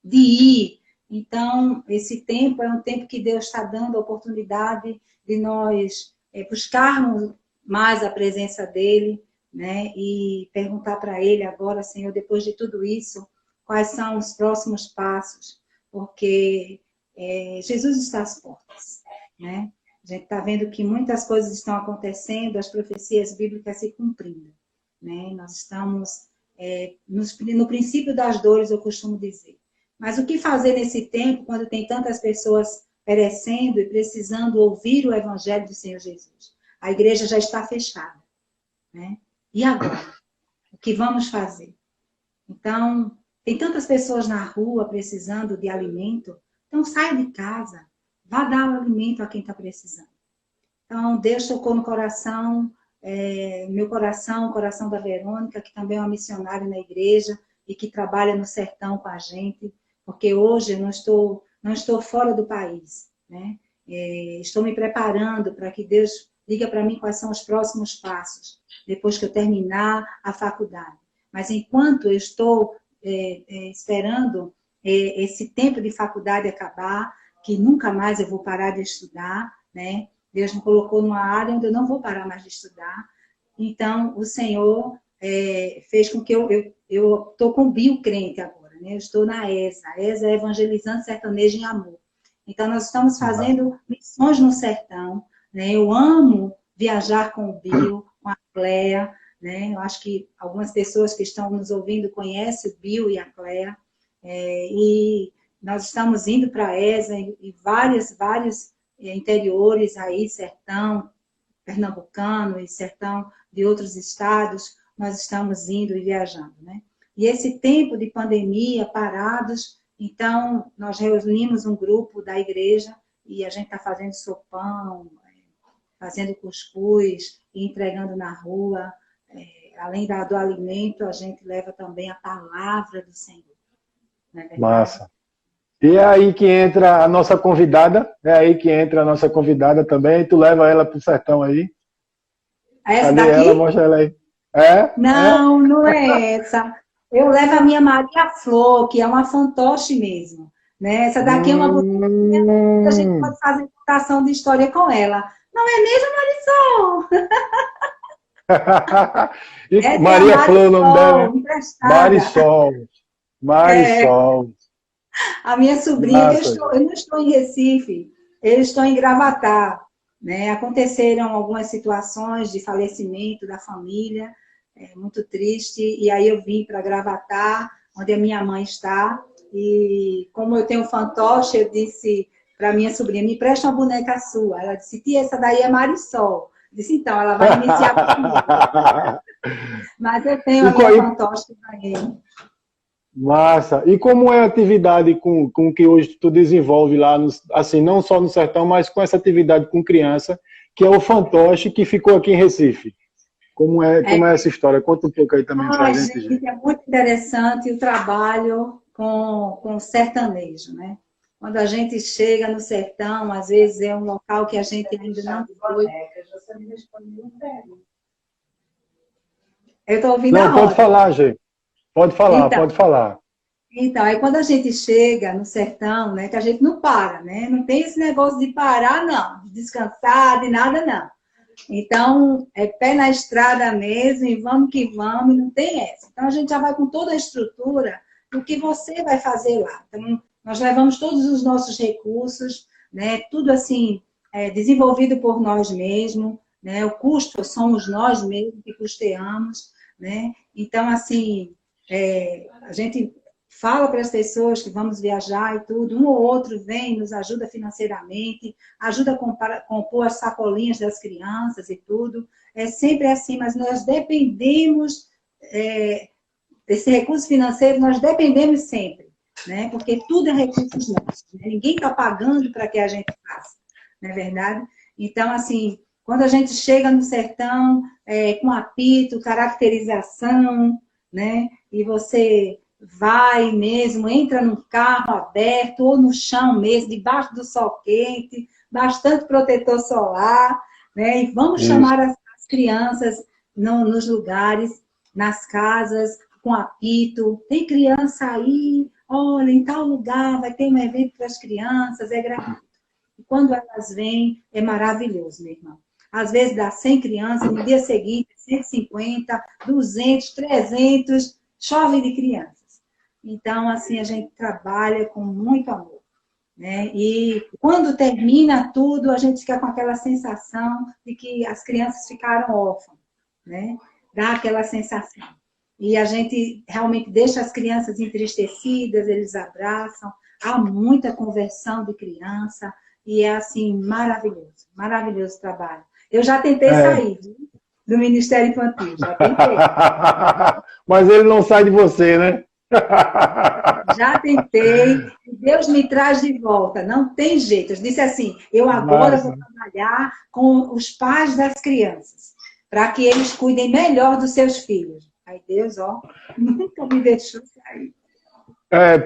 de ir. Então, esse tempo é um tempo que Deus está dando a oportunidade de nós buscarmos mais a presença dele, né? E perguntar para ele agora, Senhor, depois de tudo isso, quais são os próximos passos, porque Jesus está às portas, né? A gente está vendo que muitas coisas estão acontecendo, as profecias bíblicas se cumprindo, né? Nós estamos no princípio das dores, eu costumo dizer. Mas o que fazer nesse tempo, quando tem tantas pessoas perecendo e precisando ouvir o Evangelho do Senhor Jesus? A igreja já está fechada, né? E agora? O que vamos fazer? Então, tem tantas pessoas na rua precisando de alimento, então saia de casa, vá dar o alimento a quem está precisando. Então, Deus tocou no coração, meu coração, o coração da Verônica, que também é uma missionária na igreja e que trabalha no sertão com a gente, porque hoje eu não estou fora do país, né? Estou me preparando para que Deus diga para mim quais são os próximos passos, depois que eu terminar a faculdade. Mas enquanto eu estou esperando esse tempo de faculdade acabar, que nunca mais eu vou parar de estudar, né? Deus me colocou numa área onde eu não vou parar mais de estudar. Então, o Senhor fez com que eu estou com biocrente agora, né? Eu estou na ESA. A ESA é Evangelizando Sertanejo em Amor. Então, nós estamos fazendo missões no sertão, né? Eu amo viajar com o Bio, com a Cléa, né? Eu acho que algumas pessoas que estão nos ouvindo conhecem o Bio e a Cléa. E nós estamos indo para a ESA e vários interiores aí, sertão pernambucano e sertão de outros estados, nós estamos indo e viajando, né? E esse tempo de pandemia, parados, então nós reunimos um grupo da igreja e a gente está fazendo sopão, fazendo cuscuz e entregando na rua. Além do alimento, a gente leva também a palavra do Senhor. Não é verdade? Massa. E é aí que entra a nossa convidada, também, e tu leva ela pro sertão aí. Essa Cadê daqui? ela? Mostra ela aí. Não, não é essa. Eu levo a minha Maria Flor, que é uma fantoche mesmo, né? Essa daqui é uma bonequinha, a gente pode fazer contação de história com ela. Não é mesmo, Marisol? E Maria Flor, o nome dela, né? Emprestada. Marisol. A minha sobrinha, eu não estou em Recife, eu estou em Gravatá, né? Aconteceram algumas situações de falecimento da família, muito triste, e aí eu vim para Gravatá, onde a minha mãe está, e como eu tenho fantoche, eu disse para minha sobrinha, me presta uma boneca sua. Ela disse, tia, essa daí é Marisol. Eu disse, então, ela vai iniciar comigo. Mas eu tenho a minha fantoche que ganhei. Massa. E como é a atividade com que hoje tu desenvolve lá, assim, não só no sertão, mas com essa atividade com criança, que é o fantoche que ficou aqui em Recife? Como é essa história? Conta um pouco aí também pra gente. É muito interessante o trabalho com sertanejo, né? Quando a gente chega no sertão, às vezes é um local que a gente ainda não foi. Eu estou ouvindo a Não, pode falar, Gê. Pode falar, Então, pode falar. então, aí quando a gente chega no sertão, né, que a gente não para, né? Não tem esse negócio de parar, não, de descansar, de nada, não. Então, é pé na estrada mesmo, e vamos que vamos, e não tem essa. Então, a gente já vai com toda a estrutura do que você vai fazer lá. Então, nós levamos todos os nossos recursos, né? Tudo assim, desenvolvido por nós mesmos, né? O custo somos nós mesmos que custeamos, né? Então, assim, a gente fala para as pessoas que vamos viajar e tudo, um ou outro vem, nos ajuda financeiramente, ajuda a compor as sacolinhas das crianças e tudo. É sempre assim, mas nós dependemos desse recurso financeiro, nós dependemos sempre, né? Porque tudo é recursos nossos, né? Ninguém está pagando para que a gente faça, não é verdade? Então, assim, quando a gente chega no sertão, com apito, caracterização, né? E você vai mesmo, entra num carro aberto ou no chão mesmo, debaixo do sol quente, bastante protetor solar, né? E vamos Isso. chamar as crianças nos lugares, nas casas, com apito. Tem criança aí, olha, em tal lugar vai ter um evento para as crianças, é gratuito. E quando elas vêm, é maravilhoso, meu irmão. Às vezes dá 100 crianças, no dia seguinte, 150, 200, 300, chove de crianças. Então, assim, a gente trabalha com muito amor, né? E quando termina tudo, a gente fica com aquela sensação de que as crianças ficaram órfãs, né? Dá aquela sensação. E a gente realmente deixa as crianças entristecidas, eles abraçam, há muita conversão de criança, e é assim, maravilhoso, maravilhoso trabalho. Eu já tentei É. sair do Ministério Infantil, já tentei. Mas ele não sai de você, né? Já tentei, e Deus me traz de volta, não tem jeito. Eu disse assim, eu agora vou Massa. trabalhar com os pais das crianças, para que eles cuidem melhor dos seus filhos. Aí Deus, ó, nunca me deixou sair.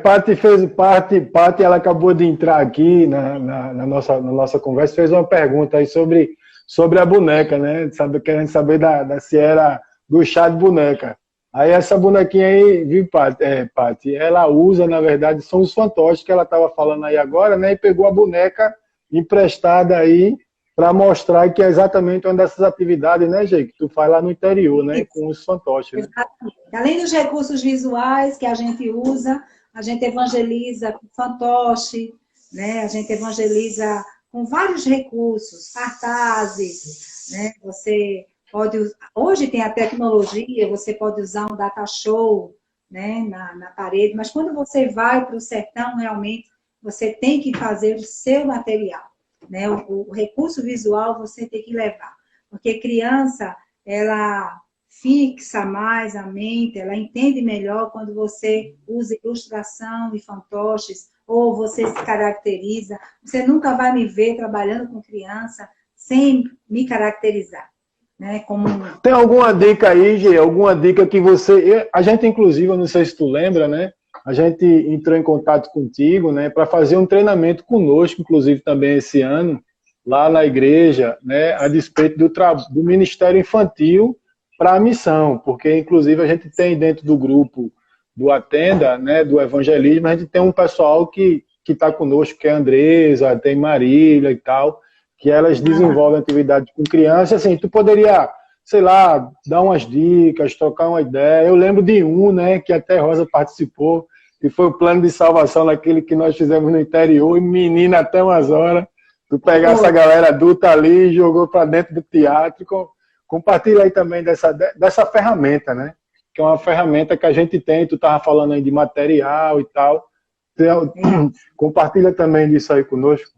Pati fez parte, Pati, ela acabou de entrar aqui na nossa conversa, fez uma pergunta aí sobre a boneca, né? Sabe, querendo saber se era do chá de boneca. Aí essa bonequinha aí, viu, Pati, ela usa, na verdade, são os fantoches que ela estava falando aí agora, né? E pegou a boneca emprestada aí para mostrar que é exatamente uma dessas atividades, né, Gê, que tu faz lá no interior, né? Isso, Com os fantoches, né? exatamente. Além dos recursos visuais que a gente usa, a gente evangeliza com fantoche, né? A gente evangeliza com vários recursos, cartazes, né? Você pode hoje tem a tecnologia, você pode usar um data show, né? Na parede, mas quando você vai para o sertão, realmente você tem que fazer o seu material, né? O recurso visual você tem que levar, porque criança ela fixa mais a mente, ela entende melhor quando você usa ilustração e fantoches, ou você se caracteriza. Você nunca vai me ver trabalhando com criança sem me caracterizar, né? Como Tem alguma dica aí, Gê? Alguma dica que você. A gente, inclusive, eu não sei se tu lembra, né? A gente entrou em contato contigo, né, para fazer um treinamento conosco, inclusive também esse ano, lá na igreja, né, a despeito do Ministério Infantil para a missão, porque, inclusive, a gente tem dentro do grupo do Atenda, né, do Evangelismo, a gente tem um pessoal que está conosco, que é a Andresa, tem Marília e tal, que elas desenvolvem atividade com crianças. Assim, tu poderia, sei lá, dar umas dicas, trocar uma ideia. Eu lembro de um, né, que até Rosa participou, que foi o plano de salvação naquele que nós fizemos no interior, e menina até umas horas, tu pegar essa galera adulta ali e jogou para dentro do teatro. Compartilha aí também dessa ferramenta, né, que é uma ferramenta que a gente tem, tu estava falando aí de material e tal. Compartilha também disso aí conosco.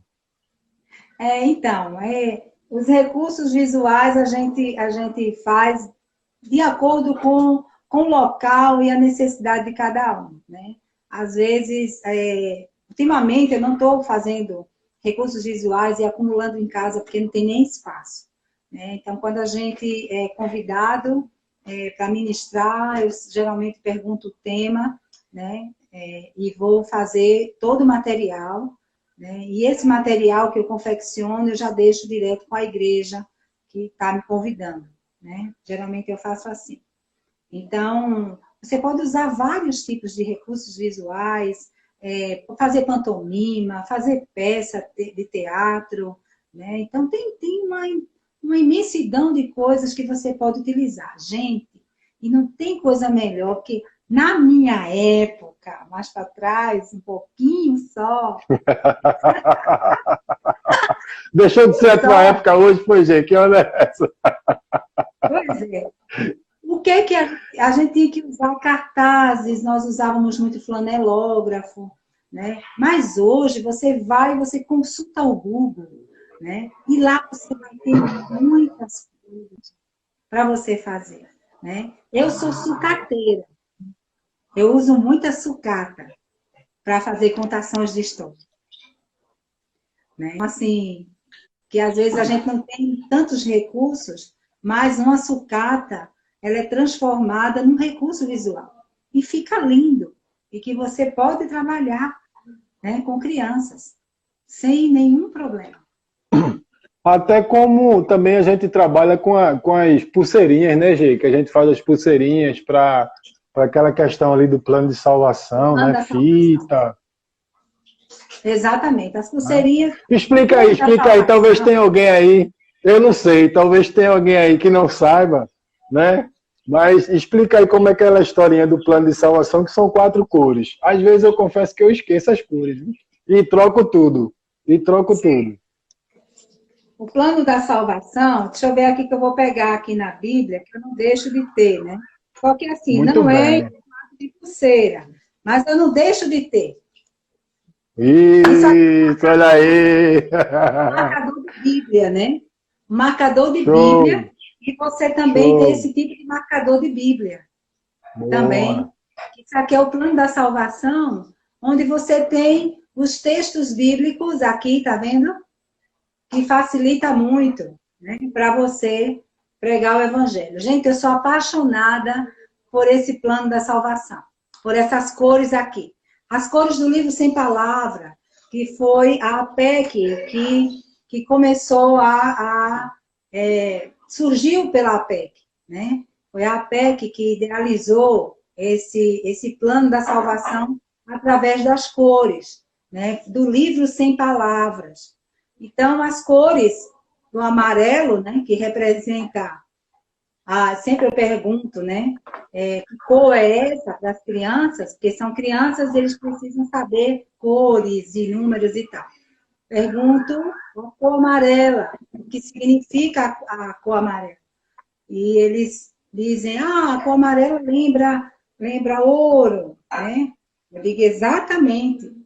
Então, os recursos visuais a gente faz de acordo com o local e a necessidade de cada um, né? Às vezes, ultimamente eu não estou fazendo recursos visuais e acumulando em casa porque não tem nem espaço, né? Então, quando a gente é convidado para ministrar, eu geralmente pergunto o tema, né? E vou fazer todo o material, né? E esse material que eu confecciono, eu já deixo direto com a igreja que está me convidando, né? Geralmente eu faço assim. Então, Você pode usar vários tipos de recursos visuais, fazer pantomima, fazer peça de teatro, né? Então, tem uma imensidão de coisas que você pode utilizar. Gente, e não tem coisa melhor que, na minha época, mais para trás, um pouquinho só... Deixou de ser a tua época hoje, foi, gente? Que onda é essa? Pois é. O que a gente tinha que usar cartazes, nós usávamos muito flanelógrafo, né? Mas hoje você vai e você consulta o Google, né? E lá você vai ter muitas coisas para você fazer, né? Eu sou sucateira. Eu uso muita sucata para fazer contações de história, né? Assim, que às vezes a gente não tem tantos recursos, mas uma sucata, ela é transformada num recurso visual. E fica lindo. E que você pode trabalhar, né, com crianças, sem nenhum problema. Até como também a gente trabalha com as pulseirinhas, né, Gê? Que a gente faz as pulseirinhas para aquela questão ali do plano de salvação, né? Fita. Exatamente. As pulseirinhas... Explica aí. Talvez tenha alguém aí, eu não sei, talvez tenha alguém aí que não saiba, né? Mas explica aí como é aquela historinha do plano de salvação, que são 4 cores. Às vezes eu confesso que eu esqueço as cores, viu? E troco tudo. O plano da salvação, deixa eu ver aqui que eu vou pegar aqui na Bíblia, que eu não deixo de ter, né? Só que assim, Muito não é bem. de pulseira, mas eu não deixo de ter. Isso, olha aí! Um marcador de Bíblia, né? Um marcador de Show. Bíblia, e você também tem esse tipo de marcador de Bíblia. Boa. Também. Isso aqui é o plano da salvação, onde você tem os textos bíblicos aqui, tá vendo? Que facilita muito, né, para você pregar o evangelho. Gente, eu sou apaixonada por esse plano da salvação, por essas cores aqui. As cores do livro Sem Palavra, que foi a APEC que começou surgiu pela APEC, né? Foi a APEC que idealizou esse plano da salvação através das cores, né? Do livro Sem Palavras. Então, as cores do amarelo, né, que representa, sempre eu pergunto, né, que cor é essa para as crianças, porque são crianças, eles precisam saber cores e números e tal. Pergunto a cor amarela, o que significa a cor amarela. E eles dizem, a cor amarela lembra ouro, né? Eu digo exatamente.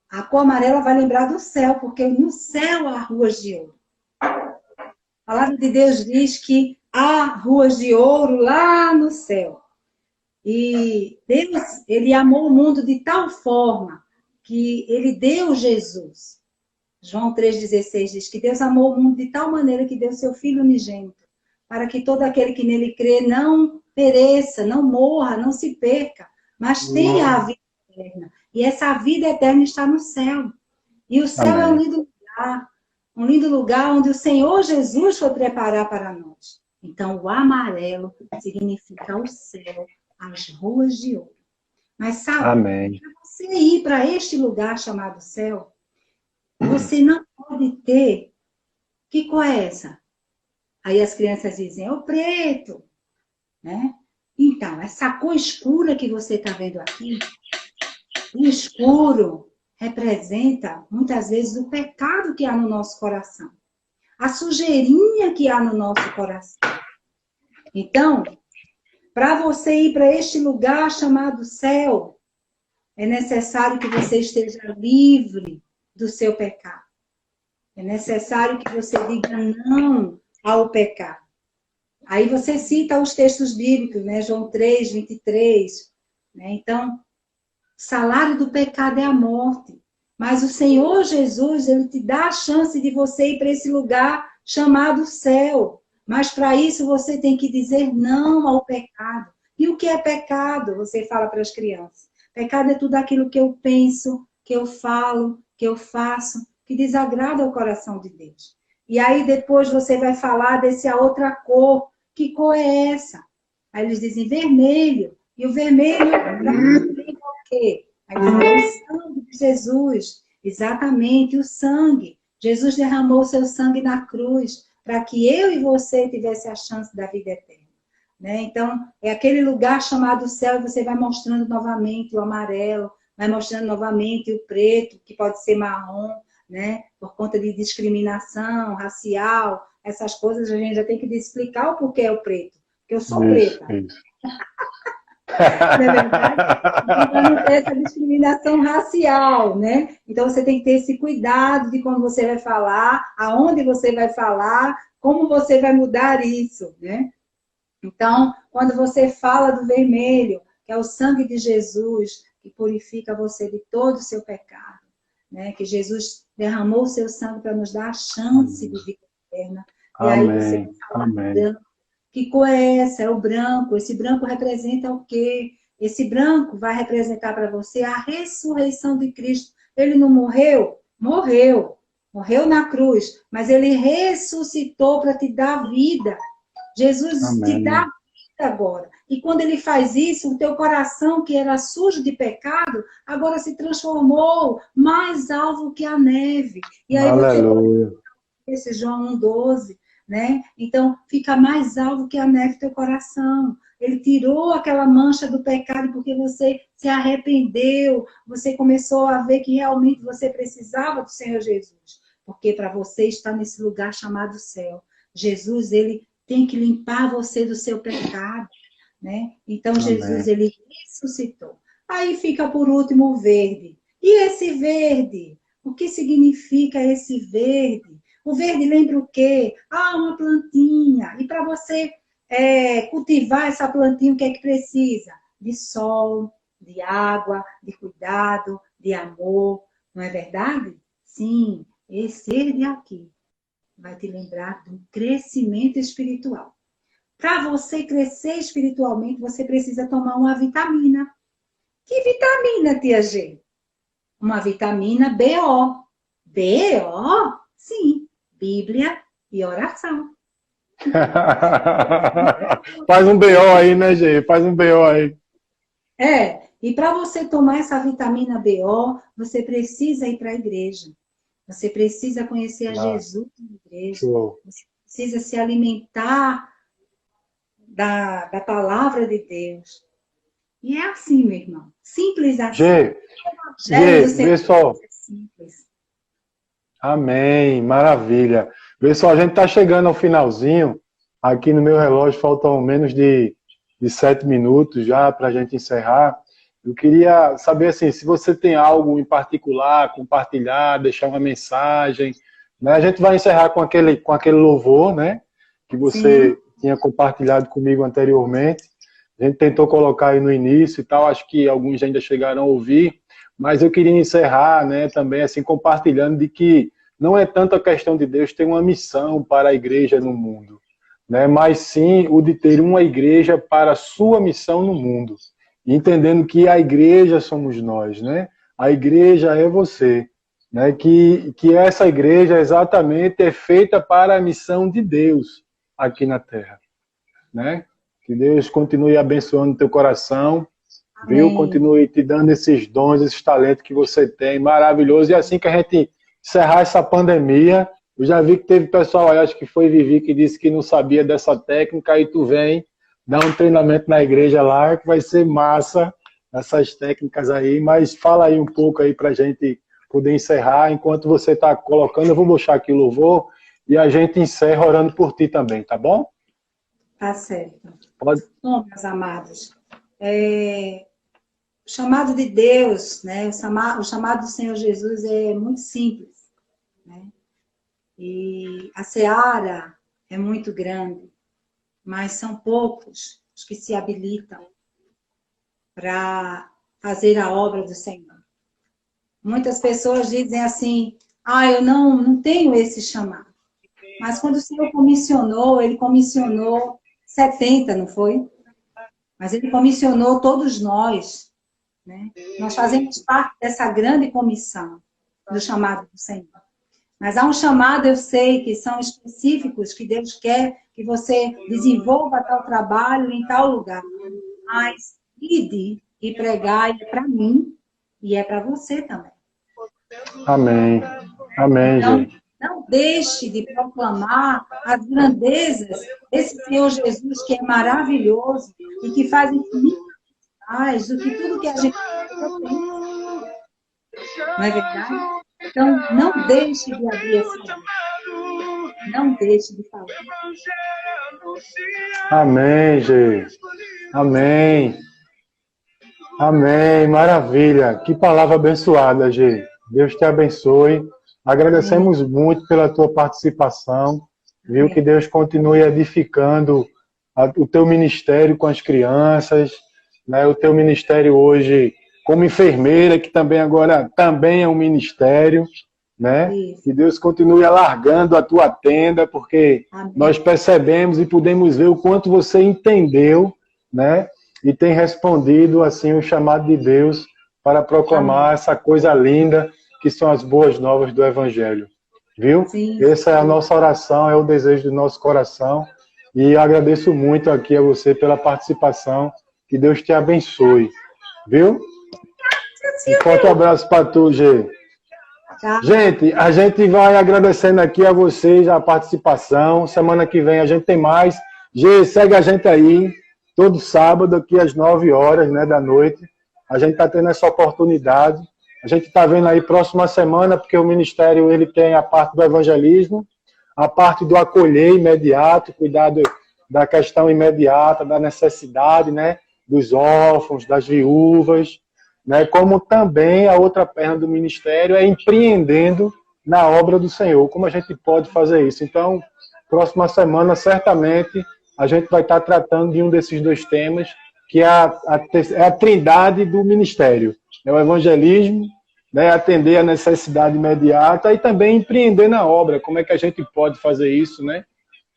A cor amarela vai lembrar do céu, porque no céu há ruas de ouro. A palavra de Deus diz que há ruas de ouro lá no céu. E Deus, ele amou o mundo de tal forma que ele deu Jesus. João 3,16 diz que Deus amou o mundo de tal maneira que deu seu Filho unigênito, para que todo aquele que nele crê não pereça, não morra, não se perca, mas tenha a vida eterna. E essa vida eterna está no céu. E o céu é um lindo lugar onde o Senhor Jesus foi preparar para nós. Então, o amarelo significa o céu, as ruas de ouro. Mas sabe, para você ir para este lugar chamado céu, você não pode ter... Que cor é essa? Aí as crianças dizem, é o preto, né? Então, essa cor escura que você está vendo aqui, o escuro representa, muitas vezes, o pecado que há no nosso coração. A sujeirinha que há no nosso coração. Então, para você ir para este lugar chamado céu, é necessário que você esteja livre do seu pecado. É necessário que você diga não ao pecado. Aí você cita os textos bíblicos, né? João 3:23. Né? Então, o salário do pecado é a morte. Mas o Senhor Jesus, ele te dá a chance de você ir para esse lugar chamado céu. Mas para isso você tem que dizer não ao pecado. E o que é pecado? Você fala para as crianças. Pecado é tudo aquilo que eu penso, que eu falo, que eu faço, que desagrada o coração de Deus. E aí depois você vai falar dessa outra cor. Que cor é essa? Aí eles dizem vermelho. E o vermelho lembra o quê? Aí ele falou, o sangue de Jesus. Exatamente, o sangue. Jesus derramou o seu sangue na cruz para que eu e você tivesse a chance da vida eterna. Né? Então, é aquele lugar chamado céu e você vai mostrando novamente o amarelo, vai mostrando novamente o preto, que pode ser marrom, né? Por conta de discriminação racial, essas coisas a gente já tem que explicar o porquê é o preto. Porque eu sou preta. Isso. Não é verdade? Para não ter essa discriminação racial, né? Então você tem que ter esse cuidado de como você vai falar, aonde você vai falar, como você vai mudar isso, né? Então, quando você fala do vermelho, que é o sangue de Jesus, que purifica você de todo o seu pecado, né? Que Jesus derramou o seu sangue para nos dar a chance de vida eterna. E aí você fala branco. Que cor é essa? É o branco. Esse branco representa o quê? Esse branco vai representar para você a ressurreição de Cristo. Ele não morreu? Morreu. Morreu na cruz. Mas ele ressuscitou para te dar vida. Jesus te dá vida agora. E quando ele faz isso, o teu coração, que era sujo de pecado, agora se transformou mais alvo que a neve. E aí Aleluia. Esse João 1,12, né? Então, fica mais alvo que a neve teu coração. Ele tirou aquela mancha do pecado porque você se arrependeu, você começou a ver que realmente você precisava do Senhor Jesus. Porque para você estar nesse lugar chamado céu, Jesus, ele tem que limpar você do seu pecado, né? Então, Amém. Jesus, ele ressuscitou. Aí fica por último o verde. E esse verde? O que significa esse verde? O verde lembra o quê? Ah, uma plantinha. E para você cultivar essa plantinha, o que é que precisa? De sol, de água, de cuidado, de amor. Não é verdade? Sim, esse verde aqui vai te lembrar de um crescimento espiritual. Para você crescer espiritualmente, você precisa tomar uma vitamina. Que vitamina, tia G? Uma vitamina BO. BO? Sim. Bíblia e oração. Faz um BO aí, né, Gê? Faz um BO aí. E para você tomar essa vitamina BO, você precisa ir para a igreja. Você precisa conhecer a Jesus na igreja. Show. Você precisa se alimentar da palavra de Deus. E é assim, meu irmão. Simples assim. Vê só. Simples. Amém, maravilha. Pessoal, a gente está chegando ao finalzinho. Aqui no meu relógio faltam menos de 7 minutos já para a gente encerrar. Eu queria saber assim, se você tem algo em particular, compartilhar, deixar uma mensagem. Né? A gente vai encerrar com aquele louvor, né? Que você tinha compartilhado comigo anteriormente. A gente tentou colocar aí no início e tal, acho que alguns ainda chegaram a ouvir. Mas eu queria encerrar, né, também assim, compartilhando de que não é tanto a questão de Deus ter uma missão para a igreja no mundo, né, mas sim o de ter uma igreja para a sua missão no mundo. Entendendo que a igreja somos nós, né? A igreja é você, né? Que essa igreja exatamente é feita para a missão de Deus aqui na Terra, né? Que Deus continue abençoando o teu coração. Viu? Amém. Continue te dando esses dons, esses talentos que você tem, maravilhoso. E assim que a gente encerrar essa pandemia, eu já vi que teve pessoal aí, acho que foi Vivi, que disse que não sabia dessa técnica, aí tu vem dar um treinamento na igreja lá, que vai ser massa, essas técnicas aí. Mas fala aí um pouco aí pra gente poder encerrar. Enquanto você está colocando, eu vou puxar aqui o louvor e a gente encerra orando por ti também, tá bom? Tá certo. Pode. Bom, meus amados, o chamado de Deus, né? O chamado do Senhor Jesus é muito simples, né? E a seara é muito grande, mas são poucos os que se habilitam para fazer a obra do Senhor. Muitas pessoas dizem assim, eu não tenho esse chamado. Mas quando o Senhor comissionou, Ele comissionou 70, não foi? Mas Ele comissionou todos nós, né? Nós fazemos parte dessa grande comissão do chamado do Senhor. Mas há um chamado, eu sei, que são específicos, que Deus quer que você desenvolva tal trabalho em tal lugar. Mas ide e pregai é para mim e é para você também. Amém. Amém, Então, gente. não deixe de proclamar as grandezas desse Senhor Jesus, que é maravilhoso e que faz infinito mais do que tudo que a gente tem. Não é verdade? Então, não deixe de abrir esse livro. Não deixe de falar. Amém, gente. Amém. Amém. Maravilha. Que palavra abençoada, gente. Deus te abençoe. Agradecemos muito pela tua participação. Viu? Que Deus continue edificando o teu ministério com as crianças, né? O teu ministério hoje como enfermeira, que também agora também é um ministério, né? Isso. Que Deus continue alargando a tua tenda, porque Amém. nós percebemos e podemos ver o quanto você entendeu, né? E tem respondido assim o chamado de Deus para proclamar Amém. essa coisa linda que são as boas novas do Evangelho. Viu? Sim. Essa é a nossa oração, é o desejo do nosso coração. E agradeço muito aqui a você pela participação. Que Deus te abençoe. Viu? Um forte abraço para tu, Gê. Tá. Gente, a gente vai agradecendo aqui a vocês a participação. Semana que vem a gente tem mais. Gê, segue a gente aí. Todo sábado, aqui às 9 horas, né, da noite. A gente está tendo essa oportunidade. A gente está vendo aí próxima semana, porque o Ministério ele tem a parte do evangelismo, a parte do acolher imediato, cuidado da questão imediata, da necessidade, né, dos órfãos, das viúvas, né, como também a outra perna do Ministério é empreendendo na obra do Senhor. Como a gente pode fazer isso? Então, próxima semana, certamente, a gente vai estar tratando de um desses dois temas, que é a trindade do ministério. É o evangelismo, né, atender a necessidade imediata e também empreender na obra. Como é que a gente pode fazer isso, né,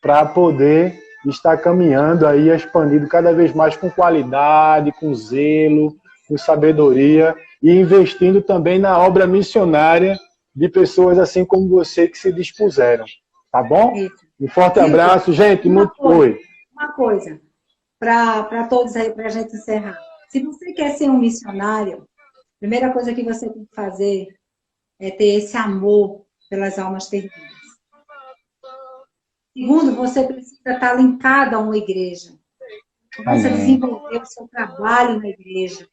para poder estar caminhando aí, expandindo cada vez mais com qualidade, com zelo, com sabedoria e investindo também na obra missionária de pessoas assim como você que se dispuseram. Tá bom? Isso. Um forte abraço, gente. Oi. Uma coisa, para todos aí, para a gente encerrar. Se você quer ser um missionário, a primeira coisa que você tem que fazer é ter esse amor pelas almas perdidas. Segundo, você precisa estar linkado a uma igreja. Comece a desenvolver o seu trabalho na igreja.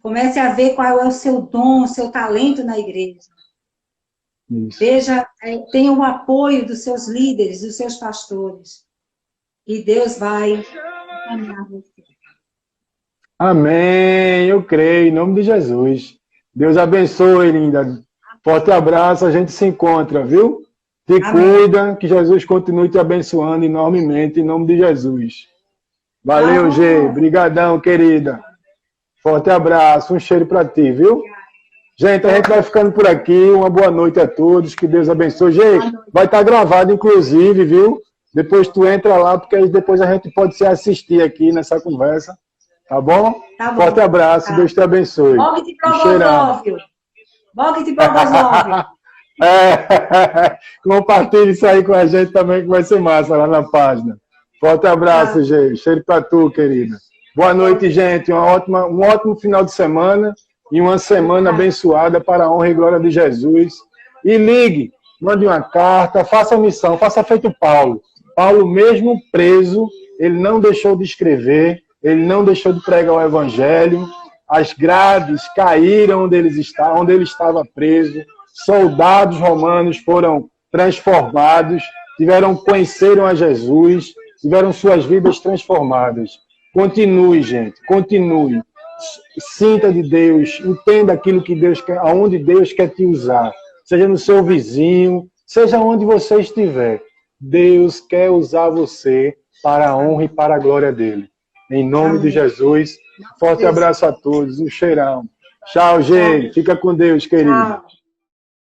Comece a ver qual é o seu dom, o seu talento na igreja. Isso. Veja, tenha o apoio dos seus líderes, dos seus pastores. E Deus vai encaminhar você. Amém, eu creio, em nome de Jesus. Deus abençoe, linda. Forte abraço, a gente se encontra, viu? Te cuida, que Jesus continue te abençoando enormemente, em nome de Jesus. Valeu, Gê. Brigadão, querida. Forte abraço, um cheiro para ti, viu? Gente, a gente vai ficando por aqui. Uma boa noite a todos, que Deus abençoe. Gê, vai estar gravado, inclusive, viu? Depois tu entra lá, porque aí depois a gente pode se assistir aqui nessa conversa. Tá bom? Tá bom. Forte abraço, Deus te abençoe. Bogue-te Progosófio. Bogue-te Progosófio. Compartilhe isso aí com a gente também, que vai ser massa lá na página. Forte abraço, gente. Cheiro pra tu, querida. Boa noite, gente. Um ótimo final de semana e uma semana abençoada para a honra e glória de Jesus. E ligue, mande uma carta, faça a missão, faça feito Paulo. Paulo, mesmo preso, ele não deixou de escrever, ele não deixou de pregar o evangelho. As grades caíram onde ele estava preso. Soldados romanos foram transformados, conheceram a Jesus, tiveram suas vidas transformadas. Continue, gente, continue. Sinta de Deus, entenda aquilo que Deus quer, aonde Deus quer te usar. Seja no seu vizinho, seja onde você estiver. Deus quer usar você para a honra e para a glória dele. Em nome de Jesus, forte abraço a todos, um cheirão. Tchau, gente. Fica com Deus, querido.